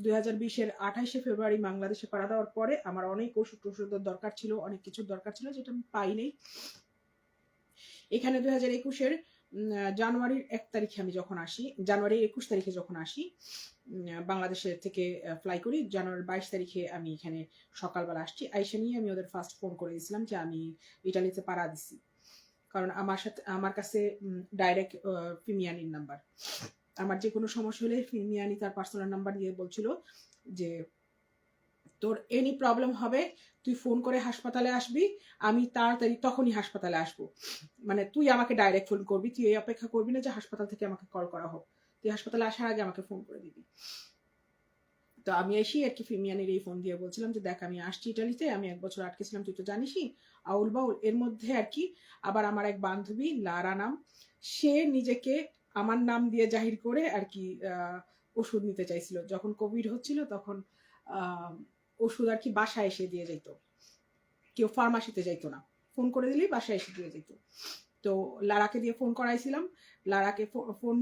2020-এর 28শে ফেব্রুয়ারি বাংলাদেশে পাড়া দেওয়ার পরে আমার অনেক ওষুধের দরকার ছিল, অনেক কিছুর দরকার ছিল, যেটা আমি পাইনি। এখানে 2021-এর জানুয়ারির 1 তারিখে আমি যখন আসি, জানুয়ারির 21 তারিখে যখন আসি বাংলাদেশের থেকে ফ্লাই করি, জানুয়ারির 22 তারিখে আমি এখানে সকালবেলা আসছি। আইসা নিয়ে আমি ওদের ফার্স্ট ফোন করে দিয়েছিলাম যে আমি ইটালিতে পাড়া দিছি, কারণ আমার কাছে ডাইরেক্ট ফিমিয়ানির নাম্বার। আমার যে কোনো সমস্যা হলে ফিমিয়ানি তার পার্সোনাল নাম্বার দিয়ে বলছিল যে তোর এনি প্রবলেম হবে তুই ফোন করে হাসপাতালে আসবি, আমি তাড়াতাড়ি তখনই হাসপাতালে আসবো, মানে তুই আমাকে ডাইরেক্ট ফোন করবি, তুই এই অপেক্ষা করবি না যে হাসপাতাল থেকে আমাকে কল করা হোক, তুই হাসপাতালে আসার আগে আমাকে ফোন করে দিবি। তো আমি এসি আর কি ফিমিয়ানির এই ফোন দিয়ে বলছিলাম যে দেখ আমি আসছি ইটালিতে, আমি 1 বছর আটকে ছিলাম, তুই তো জানিসই, আউল বাউল। এর মধ্যে আর কি আবার আমার এক বান্ধবী লারা নাম, সে নিজেকে আমার নাম দিয়ে জাহির করে আর কি ওষুধ নিতে চাইছিল। যখন কোভিড হচ্ছিল তখন ওষুধ আর কি বাসায় এসে দিয়ে যেত, কেউ ফার্মাসিতে যাইতো না, ফোন করে দিলেই বাসায় এসে দিয়ে যেত। তো লারাকে দিয়ে ফোন করাইছিলাম, লারাকে ফোন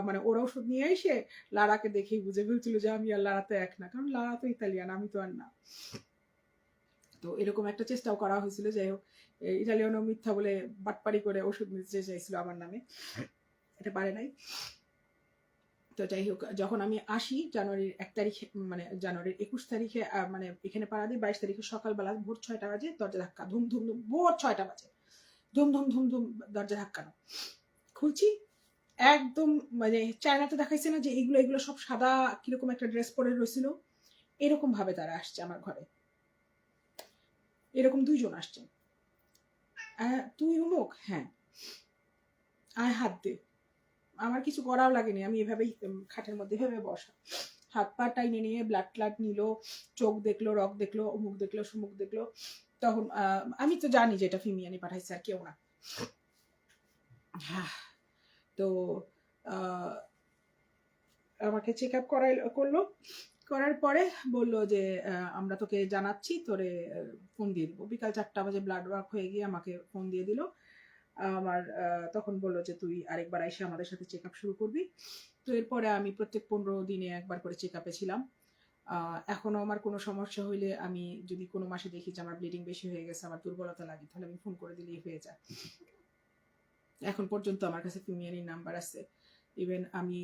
মানে ওরা ওষুধ নিয়ে এসে লারাকে দেখেই বুঝে ফেলছিল যে আমি আর লারা তো এক না, কারণ লারা তো ইতালিয়ান, আমি তো আর না। তো এরকম একটা চেষ্টাও করা হয়েছিল, যাই হোক ইটালিয়ানও মিথ্যা বলে বাটপারি করে ওষুধ নিতে চাইছিল আমার নামে, এটা পারে নাই। তো যাই হোক যখন আমি আসি জানুয়ারির 1 তারিখে, মানে জানুয়ারির 21 তারিখে মানে এখানে পাড়া দিই, 22 তারিখে সকালবেলা ভোর 6টা বাজে দরজা ধাক্কা, ধুম ধুম ধুম, ভোর 6টা বাজে ধুম ধুম ধুম ধুম দরজা ধাক্কানো। খুলছি, একদম মানে চায়নাতে দেখাইছে না যে এগুলো এগুলো সব সাদা কিরকম একটা ড্রেস পরে রয়েছিল, এরকম ভাবে তারা আসছে আমার ঘরে। এরকম 2 জন আসছে। তুই উমুক, হ্যাঁ আয় হাত দে। আমার কিছু করাও লাগেনি, আমি এভাবেই খাটের মধ্যে ভেবে বসা, হাত পা টাইনে নিয়ে ব্লাড ট্লাড নিল, চোখ দেখলো, রক দেখলো, অমুক দেখলো, সুমুক দেখলো। তখন আমি তো জানি যে এটা ফিমিয়ানি পাঠাইছে আর কেউ না। তো আমাকে চেক আপ করলো, করার পরে বললো যে আমরা তোকে জানাচ্ছি, তোরে ফোন দিয়ে দিব। বিকাল 4টা বাজে ব্লাড ওয়ার্ক হয়ে গিয়ে আমাকে ফোন দিয়ে দিল। আমার তখন বললো যে তুই আরেকবার এসে আমাদের সাথে চেক আপ শুরু করবি। তো এরপরে আমি প্রত্যেক 15 দিনে একবার করে চেক আপে ছিলাম। এখনো আমার কোনো সমস্যা হইলে, আমি যদি কোনো মাসে দেখি যে আমার ব্লিডিং বেশি হয়ে গেছে, আমার দুর্বলতা লাগে, তাহলে আমি ফোন করে দিলেই হয়ে যায়। এখন পর্যন্ত আমার কাছে ফিমিয়ানির নাম্বার আছে। ইভেন আমি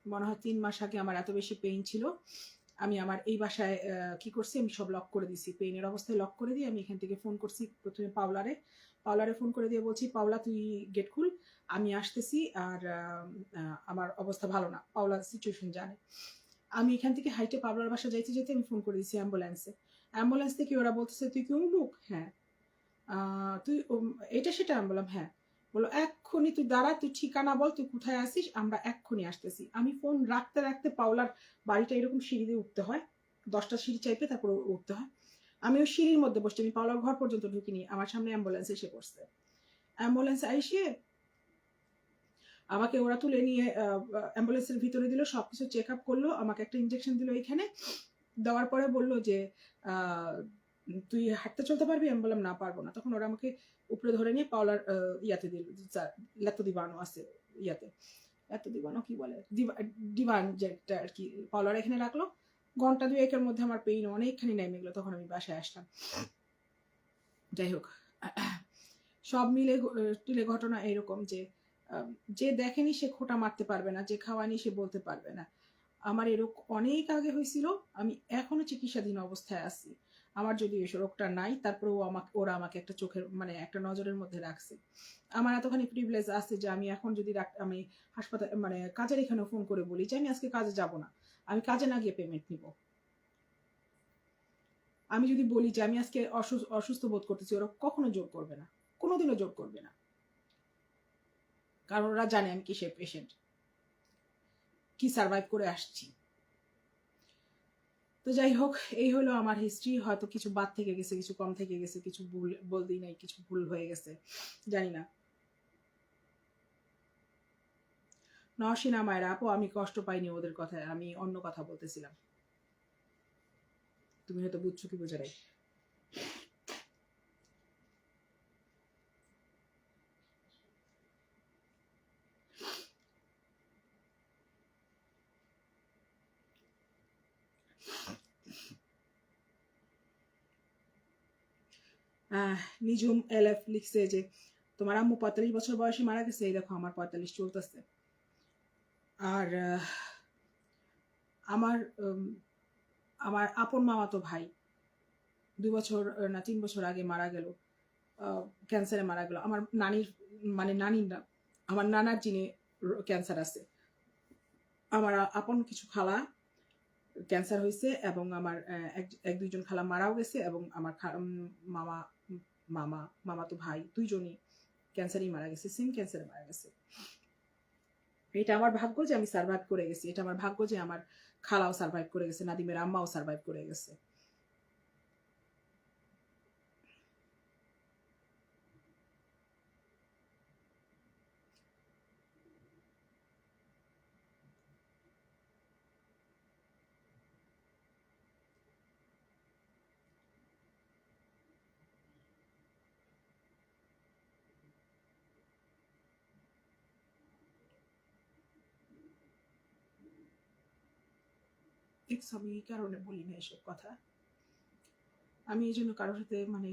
মনে হয় 3 মাস আগে আমার এত বেশি পেইন ছিল, আমি আমার এই বাসায় কি করছি, আমি সব লক করে দিছি, পেইনের অবস্থায় লক করে দিয়ে আমি এখান থেকে ফোন করছি প্রথমে পাওলারে ফোন করে দিয়ে বলছি পাওলা তুই গেট খুল, আমি আসতেছি, আর আমার অবস্থা ভালো না। পাওলা সিচুয়েশন জানে। আমি এখান থেকে হাইটে পাওলার বাসা যাইতে যেতে আমি ফোন করে দিছি অ্যাম্বুলেন্স থেকে ওরা বলতেছে তুই কি উমুক, হ্যাঁ তুই এটা সেটা, আমি বললাম হ্যাঁ। বলো এক্ষুনি তুই দাঁড়া, তুই ঠিকানা বল, তুই কোথায় আসিস, আমরা এক্ষুনি আসতেছি। আমি ফোন রাখতে রাখতে পাওলার বাড়িটা এরকম সিঁড়ি দিয়ে উঠতে হয়, 10টা সিঁড়ি চাইপে তারপর উঠতে হয়। আমি ওই সিঁড়ির মধ্যে বসছি, আমি পাওলার ঘর পর্যন্ত ঢুকিনি, আমার সামনে অ্যাম্বুলেন্স এসে পড়ছে। অ্যাম্বুলেন্স আইসে আমাকে ওরা তুলে নিয়ে অ্যাম্বুলেন্সের ভিতরে দিল, সবকিছু চেক আপ করলো, আমাকে একটা ইঞ্জেকশন দিল এখানে, দেওয়ার পরে বললো যে তুই হাঁটতে চলতে পারবি, আমি বললাম না পারবো না। তখন ওরা আমাকে উপরে ধরে নিয়ে পাওলার ইয়াতে দিল, লেতো দিবানো আছে ইয়াতে, লেতো দিবানো কি বলে, ডিভান যেটা আর কি, পাওলার এখানে রাখলো, ঘন্টা দুয়েকের মধ্যে আমার পেইন অনেকখানি নেমে গেলো, তখন আমি বাসায় আসলাম। যাই হোক, সব মিলে টিলে ঘটনা এরকম যে যে দেখেনি সে খোঁটা মারতে পারবে না, যে খাওয়ানি সে বলতে পারবে না। আমার এরকম অনেক আগে হয়েছিল, আমি এখনো চিকিৎসাধীন অবস্থায় আছি। আমার যদি এই রোগটা নাই, তারপরেও ওরা আমাকে একটা চোখের মানে একটা নজরের মধ্যে রাখছে। আমার এতখানি প্রিভিলেজ আছে যে আমি এখন যদি আমি হাসপাতাল মানে কাজের এখানে ফোন করে বলি যে আমি আজকে কাজে যাব না, আমি কাজে না গিয়ে পেমেন্ট নিব। আমি যদি বলি যে আমি আজকে অসুস্থ বোধ করতেছি, ওরা কখনো জোর করবে না, কোনোদিনও জোর করবে না, কারণ ওরা জানে আমি কিসের পেশেন্ট, কি সার্ভাইভ করে আসছি। তো যাই হোক, এই হলো আমার হিস্ট্রি। হয়তো কিছু বাদ থেকে গেছে, কিছু কম থেকে গেছে, কিছু ভুল বলতেই নাই, কিছু ভুল হয়ে গেছে, জানি না। নওশিনা মায়েরা, আপু আমি কষ্ট পাইনি ওদের কথায়, আমি অন্য কথা বলতেছিলাম, তুমি হয়তো বুঝছো কি বোঝা নাই। নিজুম এলএফ লিখছে যে তোমার আম্মু 45 বছর বয়সে মারা গেছে, এই দেখো আমার 45 চলতেছে। আর আমার আমার আপন মামাতো ভাই 2 বছর না 3 বছর আগে মারা গেল, ক্যান্সারে মারা গেল। আমার নানির মানে নানির না, আমার নানার জিনে ক্যান্সার আছে। আমার আপন কিছু খালা ক্যান্সার হয়েছে, এবং আমার এক দুইজন খালা মারাও গেছে, এবং আমার মামা মামা মামাতো ভাই দুইজনই ক্যান্সারই মারা গেছে, সেম ক্যান্সারে মারা গেছে। এটা আমার ভাগ্য যে আমি সার্ভাইভ করে গেছি, এটা আমার ভাগ্য যে আমার খালাও সার্ভাইভ করে গেছে, নাদিমের আম্মাও সার্ভাইভ করে গেছে। আমি এই কারণে বলি না এসব কথা, আমি এই জন্য কারোর সাথে মানে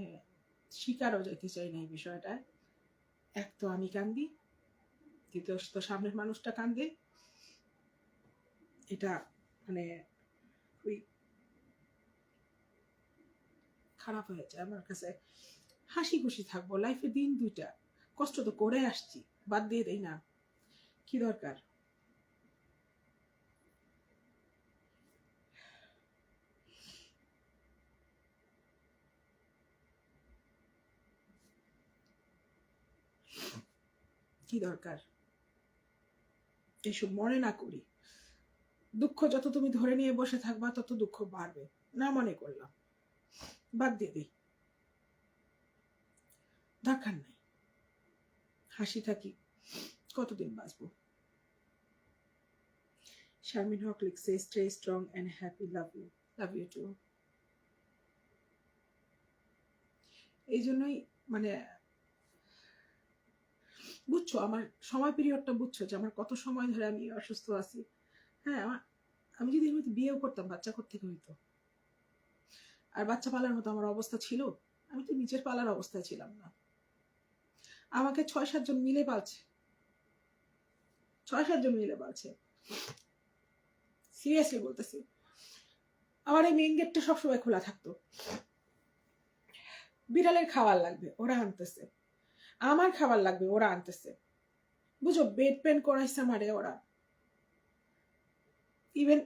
শিকারও যেতে চাই না এই বিষয়টা। এক তো আমি কান্দি, দ্বিতীয় তো সামনের মানুষটা কান্দে, এটা মানে খুবই খারাপ হয়ে যায় আমার কাছে। হাসি খুশি থাকবো, লাইফে দিন দুইটা, কষ্ট তো করে আসছি, বাদ দিয়ে দেই না, কি দরকার। কি দরকার এসব মনে না করি। দুঃখ যত তুমি ধরে নিয়ে বসে থাকবা তত দুঃখ বাড়বে, না মনে করলাম, বাদ দিয়ে দিই, দরকার নাই। হাসি থাকি, কতদিন বাঁচবো। শারমিন হক লিখছে stay strong and happy, love you too. এই জন্যই মানে বুঝছো আমার সময় পিরিয়ডটা, বুঝছো যে আমার কত সময় ধরে আমি অসুস্থ আছি। হ্যাঁ, আমি যদি এর মধ্যে বিয়েও করতাম, বাচ্চা কোত্থেকে হইতো? আর বাচ্চা পালার মতো আমার অবস্থা ছিল? আমি তো নিজের পালার অবস্থায় ছিলাম না, আমাকে 6-7 জন মিলে পালছে, 6-7 জন মিলে পালছে, সিরিয়াসলি বলতেছি। আমার এই মেইন গেটটা সবসময় খোলা থাকতো, বিড়ালের খাবার লাগবে ওরা আনতেছে, আমার খাবার লাগবে ওরা আনতেছে, বুঝো বেড পেন করাইছে আমারে ওরা। ইভেন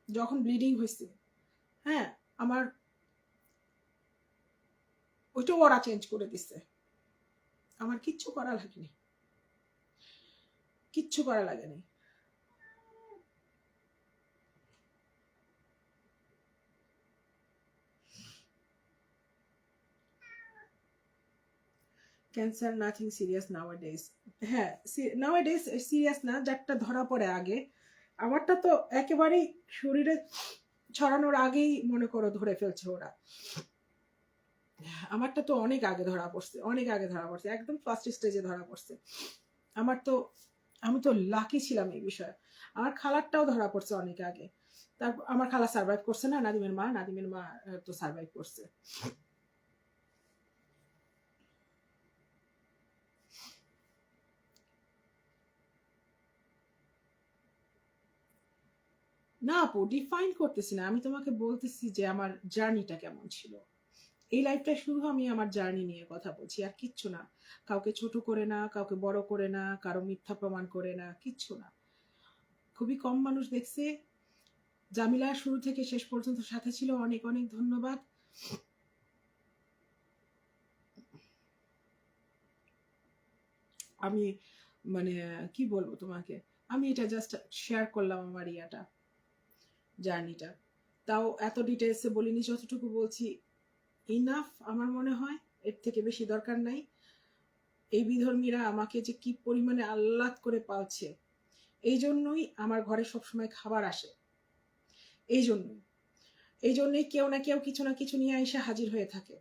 যখন ব্লিডিং হয়েছে, হ্যাঁ, আমার ওইটাও ওরা চেঞ্জ করে দিচ্ছে, আমার কিচ্ছু করা লাগেনি, কিচ্ছু করা লাগেনি। Cancer nothing serious নাওয়াডেজ। হ্যাঁ, নাওয়াডেজ সিরিয়াস না, যারটা ধরা পড়ে আগে। আমারটা তো একেবারেই শরীরে ছড়ানোর আগেই মনে করো ধরে ফেলছে ওরা, আমারটা তো অনেক আগে ধরা পড়ছে, অনেক আগে ধরা পড়ছে, একদম ফার্স্ট স্টেজে ধরা পড়ছে। আমার তো আমি তো লাকি ছিলাম এই বিষয়ে। আমার খালারটাও ধরা পড়ছে অনেক আগে। তারপর আমার খালা সার্ভাইভ করছে না, নাদিমের মা তো সার্ভাইভ করছে। না আপু, ডিফাইন করতেছি না, আমি তোমাকে বলতেছি যে আমার জার্নিটা কেমন ছিল। এই লাইফটা শুধু আমি আমার জার্নি নিয়ে কথা বলছি, আর কিচ্ছু না। কাউকে ছোট করে না, কাউকে বড় করে না, কারো মিথ্যা প্রমাণ করে না, কিচ্ছু না। খুবই কম মানুষ দেখছে। জামিলা শুরু থেকে শেষ পর্যন্ত সাথে ছিল, অনেক অনেক ধন্যবাদ। আমি মানে কি বলবো তোমাকে, আমি এটা জাস্ট শেয়ার করলাম আমার ইয়াটা, জার্নিটা। তাও এত ডিটেলসে বলিনি, যতটুকু বলছি ইনাফ আমার মনে হয়, এর থেকে বেশি দরকার নাই। এই বিধর্মীরা আমাকে যে কি পরিমাণে আহ্লাদ করে পালছে, এই জন্যই আমার ঘরে সবসময় খাবার আসে। এই জন্যই, এই জন্যই কেউ না কেউ কিছু না কিছু নিয়ে এসে হাজির হয়ে থাকে।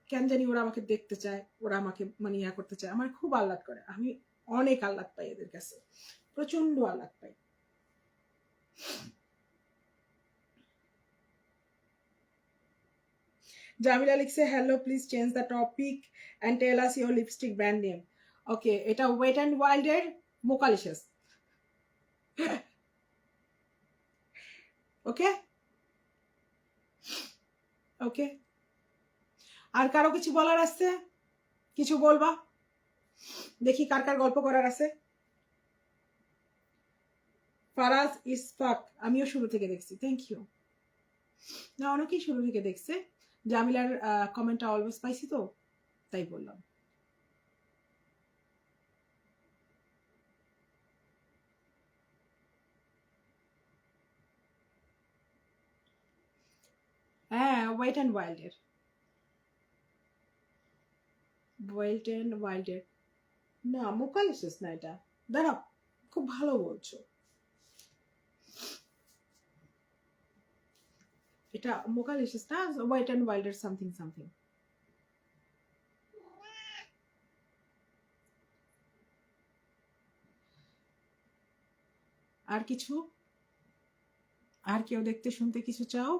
কেন জানি ওরা আমাকে দেখতে চায়, ওরা আমাকে মানে ইয়া করতে চায়, আমার খুব আহ্লাদ করে। আমি অনেক আহ্লাদ পাই এদের কাছে, প্রচন্ড আহ্লাদ পাই। জামিলা লিখছে, hello please change the topic and tell us your lipstick brand name. Okay, এটা ওয়েট অ্যান্ড ওয়াইল্ডের মোকালিশাস। ওকে ওকে, আর কারো কিছু বলার আছে? কিছু বলবা? দেখি কার কার গল্প করার আছে। ফারাজ ইসফাক, আমিও শুরু থেকে দেখছি, থ্যাংক ইউ। না, অনেকেই শুরু থেকে দেখছে। জামিলার কমেন্টটা অলওয়েজ পাইছি তো, তাই বললাম। হ্যাঁ, ওয়েট অ্যান্ড ওয়াইল্ডের, ওয়েট অ্যান্ড ওয়াইল্ডের। না, মোকালিশাস না এটা। দাঁড়াও, খুব ভালো বলছো। এটা মোকালিশাস না, ওয়েট অ্যান্ড ওয়াইল্ডের সামথিং সামথিং। আর কিছু, আর কেউ দেখতে শুনতে কিছু চাও?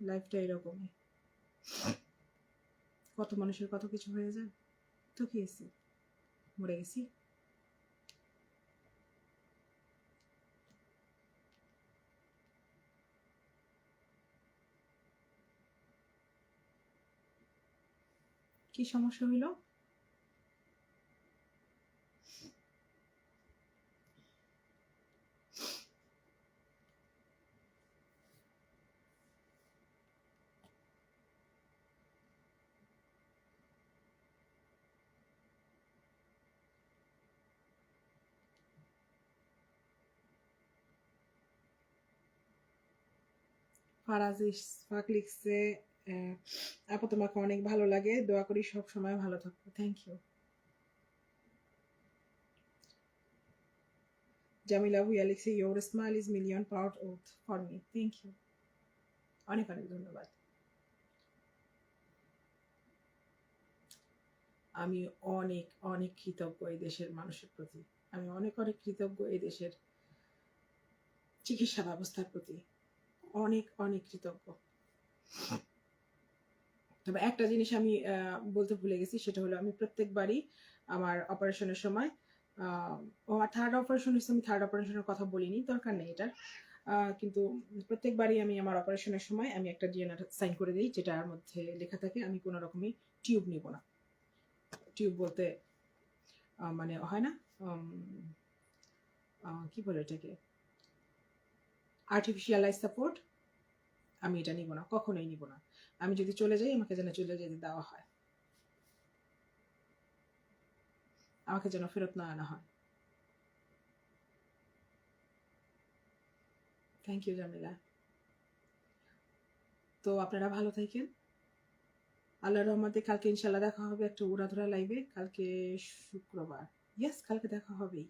লাইফটা এরকমই, কত মানুষের কত কিছু হয়ে যায়। তো কি হয়েছে, মরে গেছি। কি সমস্যা হইল? ফারাজ ইসফাক লিখছে, আপু তোমাকে অনেক ভালো লাগে, দোয়া করি সব সময় ভালো থাকো। Thank you. জামিলা ভুইয়া লিখছে, your smile is million pound worth for me. Thank you, অনেক অনেক ধন্যবাদ। আমি অনেক অনেক কৃতজ্ঞ এই দেশের মানুষের প্রতি। আমি অনেক অনেক কৃতজ্ঞ এই দেশের চিকিৎসা ব্যবস্থার প্রতি, অনেক অনেক কৃতজ্ঞ। তবে একটা জিনিস আমি বলতে ভুলে গেছি, সেটা হলো আমি প্রত্যেকবারই আমার অপারেশনের সময়, ও থার্ড অপারেশন হচ্ছে, আমি থার্ড অপারেশনের কথা বলিনি, দরকার নেই এটার, কিন্তু প্রত্যেকবারই আমি আমার অপারেশনের সময় আমি একটা ডিএনএ সাইন করে দিই, যেটার মধ্যে লেখা থাকে আমি কোনো রকমই টিউব নিব না। টিউব বলতে মানে হয় না, কি বলে এটাকে, আর্টিফিশিয়াল লাইফ সাপোর্ট, আমি এটা নিব না, কখনোই নিব না। আমি যদি চলে যাই, আমাকে যেন চলে যেতে দেওয়া হয়, আমাকে যেন ফেরত না আনা হয়। Thank you Jamila. তো আপনারা ভালো থাকেন, আল্লাহর রহমতে কালকে ইনশাল্লাহ দেখা হবে একটা উড়াধুরা লাইভে। কালকে শুক্রবার, ইয়েস কালকে দেখা হবেই।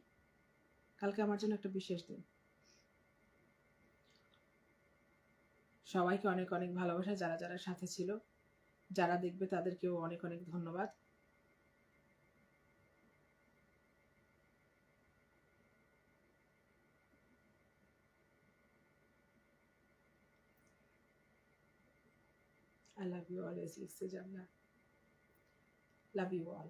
কালকে আমার জন্য একটা বিশেষ দিন। সবাইকে অনেক অনেক ভালোবাসা, যারা যারা সাথে ছিল, যারা দেখবে তাদেরকেও অনেক অনেক ধন্যবাদ। I love you always লিখছে জান্নাত। Love you all.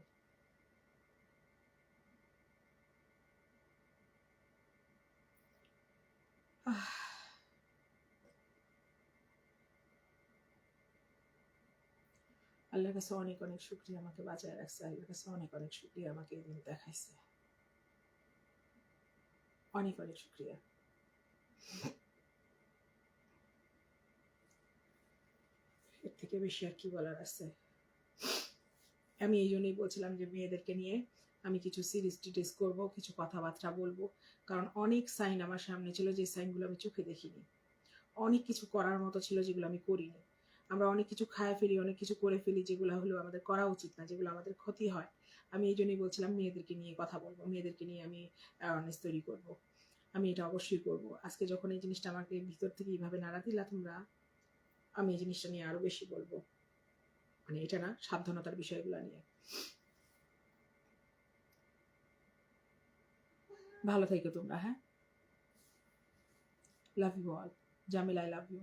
আল্লাহর কাছে অনেক অনেক শুকরিয়া আমাকে বাঁচায় রাখছে। আল্লাহর কাছে অনেক অনেক শুকরিয়া আমাকে এই দিন দেখাইছে। অনেক অনেক শুকরিয়া। এর থেকে বেশি আর কি বলার আছে। আমি এই জন্যই বলছিলাম যে মেয়েদেরকে নিয়ে আমি কিছু সিরিজ টিরিজ করবো, কিছু কথাবার্তা বলবো, কারণ অনেক সাইন আমার সামনে ছিল যে সাইনগুলো আমি চোখে দেখিনি। অনেক কিছু করার মতো ছিল যেগুলো আমি করিনি। আমরা অনেক কিছু খায় ফেলি, অনেক কিছু করে ফেলি যেগুলো হলো আমাদের করা উচিত না, যেগুলো আমাদের ক্ষতি হয়। আমি এই জন্যই বলছিলাম মেয়েদেরকে নিয়ে কথা বলবো, মেয়েদেরকে নিয়ে আমি অ্যাওয়ারনেস তৈরি করব। আমি এটা অবশ্যই করব। আজকে যখন এই জিনিসটা আমাকে ভিতর থেকে এইভাবে নাড়া দিলা তোমরা, আমি এই জিনিসটা নিয়ে আরো বেশি বলবো। মানে এটা না, সাবধানতার বিষয়গুলো নিয়ে। ভালো থেকো তোমরা, হ্যাঁ। Love you all. Jamil, I love you.